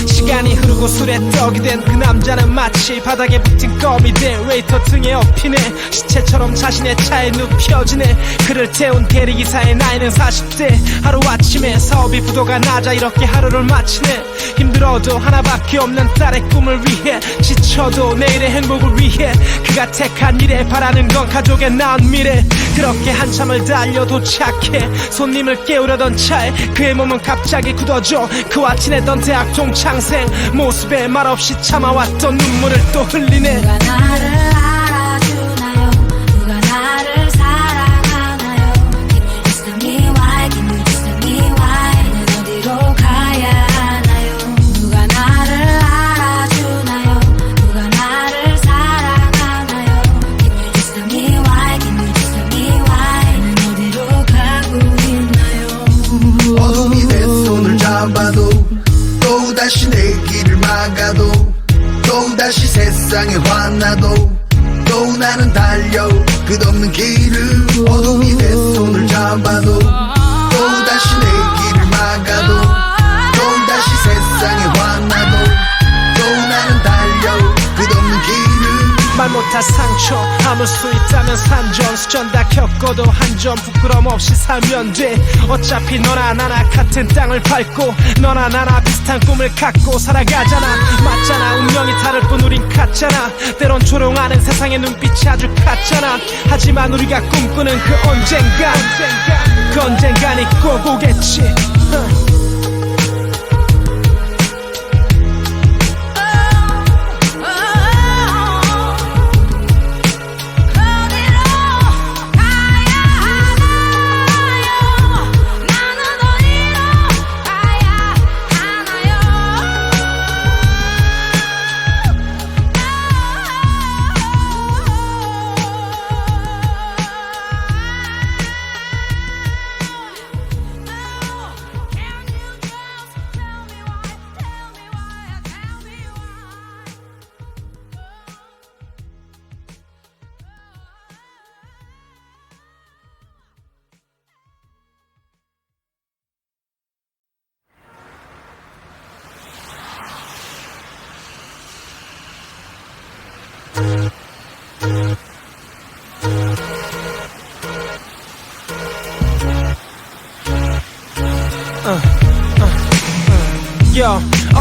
시간이 흐르고 술에 떡이 된 그 남자는 마치 바닥에 붙은 껌이 돼 웨이터 등에 엎이네 시체처럼 자신의 차에 눕혀지네 그를 태운 대리기사의 나이는 40대 하루아침에 사업이 부도가 나자 이렇게 하루를 마치네 힘들어도 하나밖에 없는 딸의 꿈을 위해 지쳐도 내일의 행복을 위해 그가 택한 일에 바라는 건 가족의 나은 미래 그렇게 한참을 달려 도착해 손님을 깨우려던 차에 그의 몸은 갑자기 굳어져 그와 친했던 대학 동창생 모습에 말없이 참아왔던 눈물을 또 흘리네 누가 나를 알아주나요 누가 나를 사랑하나요 Can you just tell me why Can you just tell me why 난 어디로 가야 하나요 누가 나를 알아주나요 누가 나를 사랑하나요 Can you just tell me why Can you just tell me why 난 어디로 가고 있나요 어둠이 내 손을 잡아도 또다시 내 길을 막아도 또다시 세상에 화나도 또 나는 달려 끝없는 길을 어둠이 내 손을 잡아도 또다시 내 길을 막아도 또다시 세상에 화나도 또 나는 달려 끝없는 길을 말 못할 상처 아물 수 있다면 산전 수전 다 겪어도 한 점 부끄럼 없이 살면 돼 어차피 너나 나나 같은 땅을 밟고 너나 나나 비슷한 꿈을 갖고 살아가잖아 맞잖아 운명이 다를 뿐 우린 같잖아 때론 조롱하는 세상의 눈빛이 아주 같잖아 하지만 우리가 꿈꾸는 그 언젠간 그 언젠간이 꼭 오겠지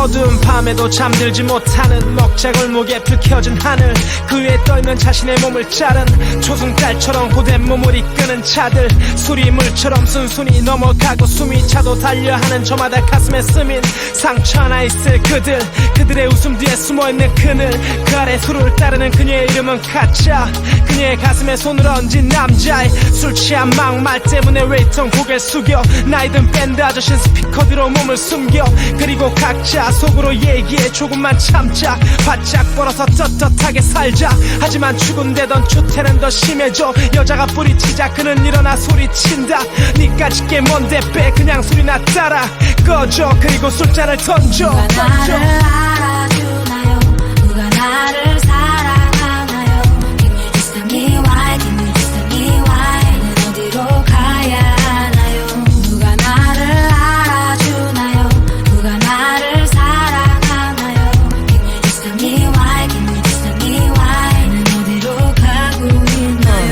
어두운 밤에도 잠들지 못하는 먹자골목에 불 켜진 하늘 그 위에 떨면 자신의 몸을 자른 초승달처럼 고된 몸을 이끄는 차들 술이 물처럼 순순히 넘어가고 숨이 차도 달려 하는 저마다 가슴에 스민 상처 하나 있을 그들의 웃음 뒤에 숨어있는 그늘 그 아래 술을 따르는 그녀의 이름은 가짜 그녀의 가슴에 손을 얹은 남자의 술 취한 막말 때문에 웨이터 고개 숙여 나이든 밴드 아저씨는 스피커 뒤로 몸을 숨겨 그리고 각자 속으로 얘기해 조금만 참자 바짝 벌어서 떳떳하게 살자 하지만 죽은데던 추태는 더 심해져 여자가 뿌리치자 그는 일어나 소리친다 니까짓 게 뭔데 빼 그냥 술이나 따라 꺼져 그리고 술잔을 던져 누가 나를 알아주나요 누가 나를 사랑하나요 Can you just tell me why Can you just tell me why 난 어디로 가야 하나요 누가 나를 알아주나요 누가 나를 사랑하나요 Can you just tell me why Can you just tell me why 난 어디로 가고 있나요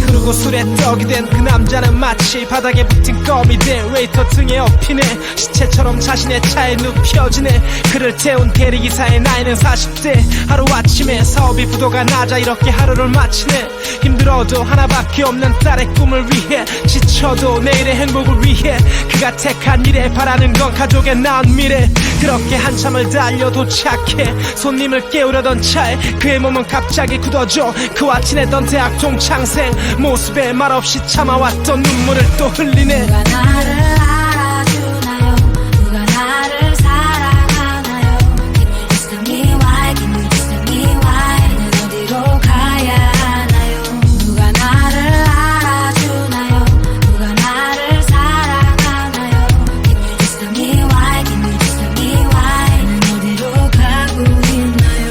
흐르고 술에 떡이 된 그 남자는 마치 바닥에 붙은 껌이 돼 웨이터 등에 업히네. 시체처럼 자신의 차에 눕혀지네. 그를 태운 대리기사의 나이는 40대. 하루아침에 사업이 부도가 나자 이렇게 하루를 마치네. 힘들어도 하나밖에 없는 딸의 꿈을 위해, 지쳐도 내일의 행복을 위해, 그가 택한 일에 바라는 건 가족의 나은 미래. 그렇게 한참을 달려 도착해 손님을 깨우려던 차에 그의 몸은 갑자기 굳어져. 그와 친했던 대학 동창생 모습에 말없이 참아왔던 눈물을 또 흘리네. 누가 나를 알아주나요? 누가 나를 사랑하나요? Can you just tell me why? Can you just tell me why? 나는 어디로 가야 하나요? 누가 나를 알아주나요? 누가 나를 사랑하나요? Can you just tell me why? Can you just tell me why? 나는 어디로 가고 있나요?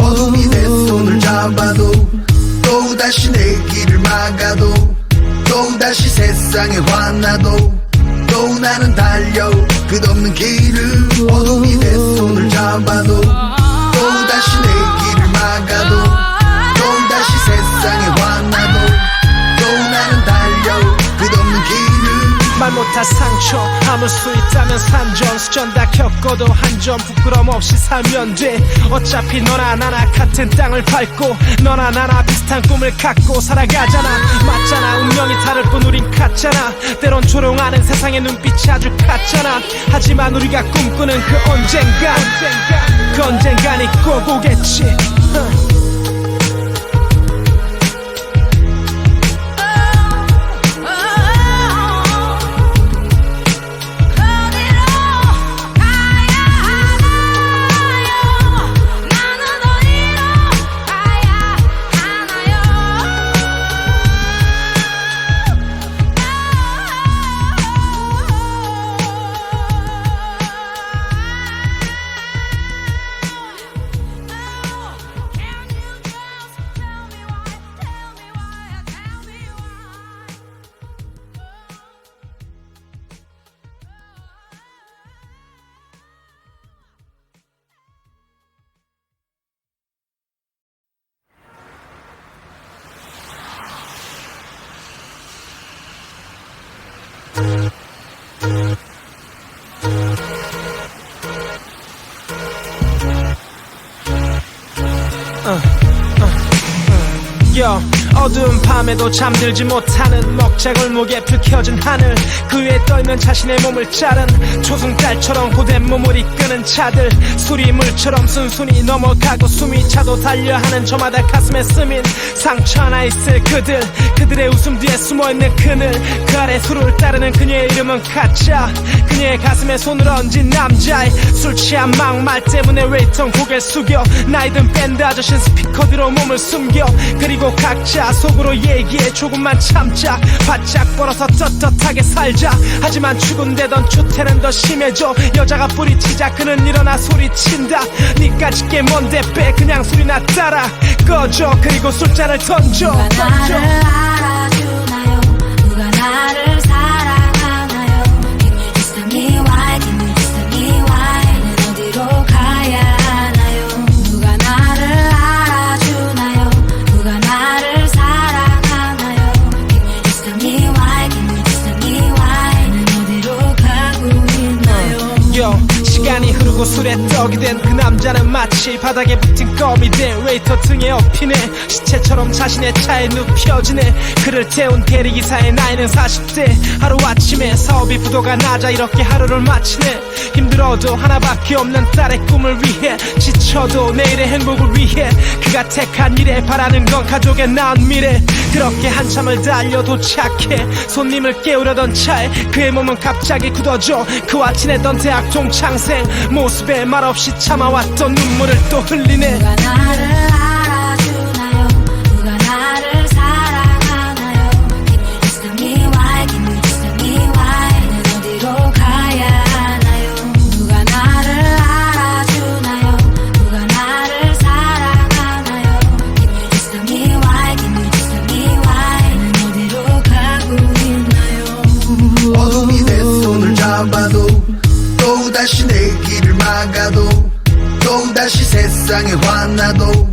어둠이 내 손을 잡아도 또다시 내 길을 막아도 또다시 세상에 화나도 또 나는 달려 끝없는 길을. 어둠이 내 손을 잡아도 또다시 내 길을 막아도 또다시 세상에 화나도 또 나는 달려 끝없는 길을. 말 못할 상처 아물 수 있다면 산전 수전 다 겪어도 한 점 부끄럼 없이 살면 돼. 어차피 너나 나나 같은 땅을 밟고 너나 나나 비슷한 꿈을 갖고 살아가잖아. 맞잖아, 운명이 다를 뿐 우린 같잖아. 때론 조롱하는 세상의 눈빛이 아주 같잖아. 하지만 우리가 꿈꾸는 그 언젠간, 그 언젠간이 꼭 오겠지. 어두운 밤에도 잠들지 못하는 먹자골목에 불 켜진 하늘, 그 위에 떨면 자신의 몸을 자른 초승달처럼 고된 몸을 이끄는 차들, 술이 물처럼 순순히 넘어가고 숨이 차도 달려하는 저마다 가슴에 스민 상처 하나 있을 그들, 그들의 웃음 뒤에 숨어있는 그늘, 그 아래 술을 따르는 그녀의 이름은 가짜. 그녀의 가슴에 손을 얹은 남자의 술 취한 막말 때문에 웨이터 고개를 숙여 나이든 밴드 아저씨는 스피커 뒤로 몸을 숨겨. 그리고 각자 속으로 얘기해 조금만 참자, 바짝 벌어서 떳떳하게 살자. 하지만 죽은데던 추태는 더 심해져. 여자가 뿌리치자 그는 일어나 소리친다. 니까짓 게 뭔데 빼 그냥 술이나 따라 꺼져. 그리고 술잔을 던져. 누가 나를 알아주나요? 누가 나를 사랑하나요? Can you just tell me why? Can you just tell me why? 나는 어디로 가야 하나요? 누가 나를 알아주나요? 누가 나를 사랑하나요? Can you just tell me why? Can you just tell me why? 나는 어디로 가고 있나요? 시간이 흐르고 술에 떡이 된 그 남자는 마치 바닥에 붙은 껌이 돼 웨이터 등에 업히네. 시체처럼 자신의 차에 눕혀지네. 그를 태운 대리기사의 나이는 40대. 하루아침에 사업이 부도가 나자 이렇게 하루를 마치네. 힘들어도 하나밖에 없는 딸의 꿈을 위해, 지쳐도 내일의 행복을 위해, 그가 택한 일에 바라는 건 가족의 나은 미래. 그렇게 한참을 달려 도착해 손님을 깨우려던 차에 그의 몸은 갑자기 굳어져. 그와 친했던 대학 동창생 모습에 말없이 참아왔던 눈물을 또 흘리네. 누가 나를 알아주나요? 누가 나를 사랑하나요? Can you just tell me why? Can you just tell me why? 나는 어디로 가야 하나요? 누가 나를 알아주나요? 누가 나를 사랑하나요? Can you just tell me why? Can you just tell me why? 나는 어디로 가고 있나요? 어둠이 내 손을 잡아도 또다시 내 길을 막아도 또다시 세상에 화나도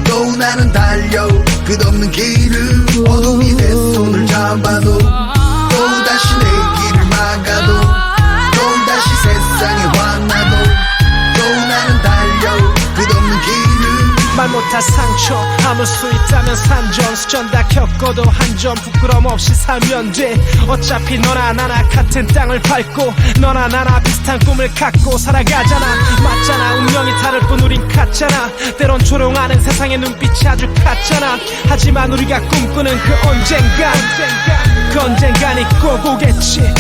또 또 나는 달려 끝없는 길을 어둠이 내 손을 잡아도 또다시 내 길을 막아도 또다시 세상에 화나도 또 나는 달려 끝없는 길을 말 못할 상처 아물 수 있다면 산전수전 다 겪어도 한 점 부끄럼 없이 살면 돼. 어차피 너나 나나 같은 땅을 밟고 너나 나나 비슷한 꿈을 갖고 살아가잖아. 맞잖아. 운명이 다를 뿐 우린 같잖아. 때론 조롱하는 세상의 눈빛이 아주 같잖아. 하지만 우리가 꿈꾸는 그 언젠간이 꼭 오겠지.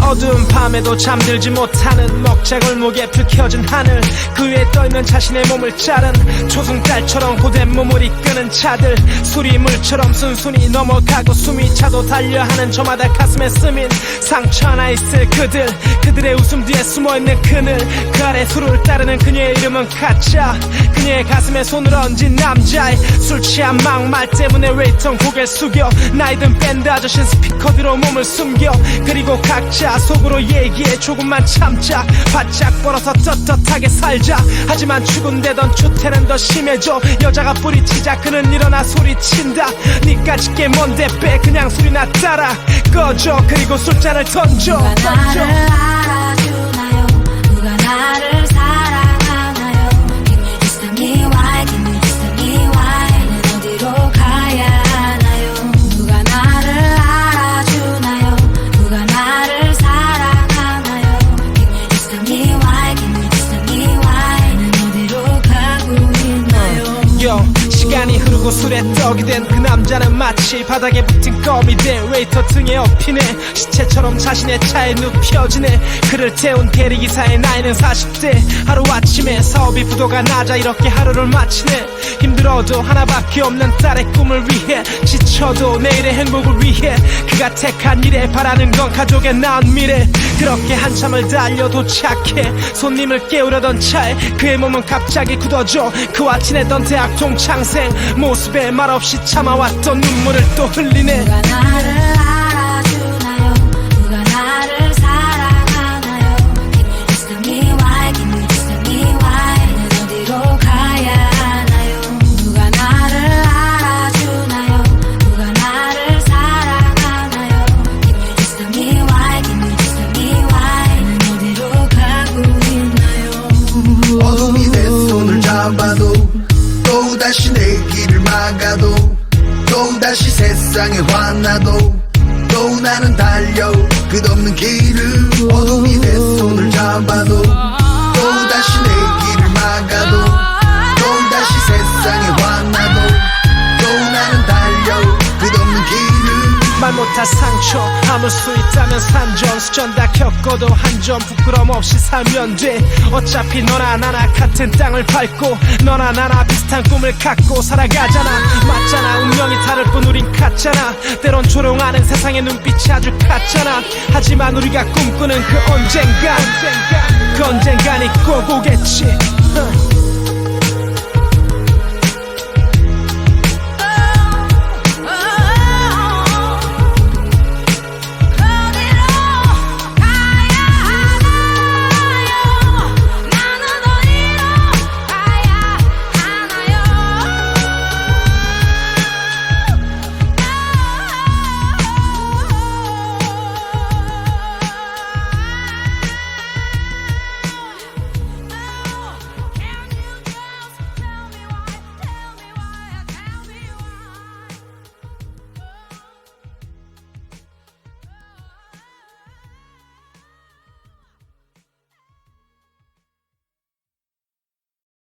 어두운 밤에도 잠들지 못하는 먹자골목에 불 켜진 하늘, 그 위에 떨면 자신의 몸을 자른 초승달처럼 고된 몸을 이끄는 차들, 술이 물처럼 순순히 넘어가고 숨이 차도 달려 하는 저마다 가슴에 스민 상처 하나 있을 그들의 웃음 뒤에 숨어있는 그늘, 그 아래 술을 따르는 그녀의 이름은 가짜. 그녀의 가슴에 손을 얹은 남자의 술 취한 막말 때문에 웨이터 고개 숙여 나이든 밴드 아저씨 스피커 뒤로 몸을 숨겨. 그리고 각자 속으로 얘기해 조금만 참자, 바짝 벌어서 떳떳하게 살자. 하지만 죽은데던 추태는 더 심해져. 여자가 뿌리치자 그는 일어나 소리친다. 니까짓 게 뭔데 빼 그냥 술이나 따라 꺼져. 그리고 술잔을 던져. 누가 나를 알아주나요? 누가 나를 사랑하나요? Can you just tell me why? Can you just tell me why? 나는 어디로 가야 하나요? 누가 나를 알아주나요? 누가 나를 사랑하나요? Can you just tell me why? Can you just tell me why? 나는 어디로 가고 있나요? 시간이 흐르고 술에 떡이 된 그 남자는 마치 바닥에 붙은 껌이 돼 웨이터 등에 업히네. 시체처럼 자신의 차에 눕혀지네. 그를 태운 대리기사의 나이는 40대. 하루아침에 사업이 부도가 나자 이렇게 하루를 마치네. 힘들어도 하나밖에 없는 딸의 꿈을 위해, 지쳐도 내일의 행복을 위해, 그가 택한 일에 바라는 건 가족의 나은 미래. 그렇게 한참을 달려 도착해 손님을 깨우려던 차에 그의 몸은 갑자기 굳어져. 그와 친했던 대학 동창생 모습에 말없이 참아왔던 눈물을 또 흘리네. 누가 나를 알아주나요? 누가 나를 사랑하나요? Can you just tell me why? Can you just tell me why? 나는 어디로 가야 하나요? 누가 나를 알아주나요? 누가 나를 사랑하나요? Can you just tell me why? Can you just tell me why? 나는 어디로 가고 있나요? 어둠이 내 손을 잡아도 또다시 내 길을 막아도 또다시 세상에 화나도 또 나는 달려 끝없는 길을 어둠이 내 손을 잡아도 또다시 내 길을 막아도 또다시 세상에 화나도 또 나는 달려 끝없는 길을 말 못할 상처 아물 수 있다면 산전수전 다 겪어도 한 점 부끄럼 없이 살면 돼. 어차피 너나 나나 같은 땅을 밟고 너나 나나 비슷한 꿈을 갖고 살아가잖아. 맞잖아. 운명이 다를 뿐 우린 같잖아. 때론 조롱하는 세상의 눈빛이 아주 같잖아. 하지만 우리가 꿈꾸는 그 언젠간이 꼭 오겠지.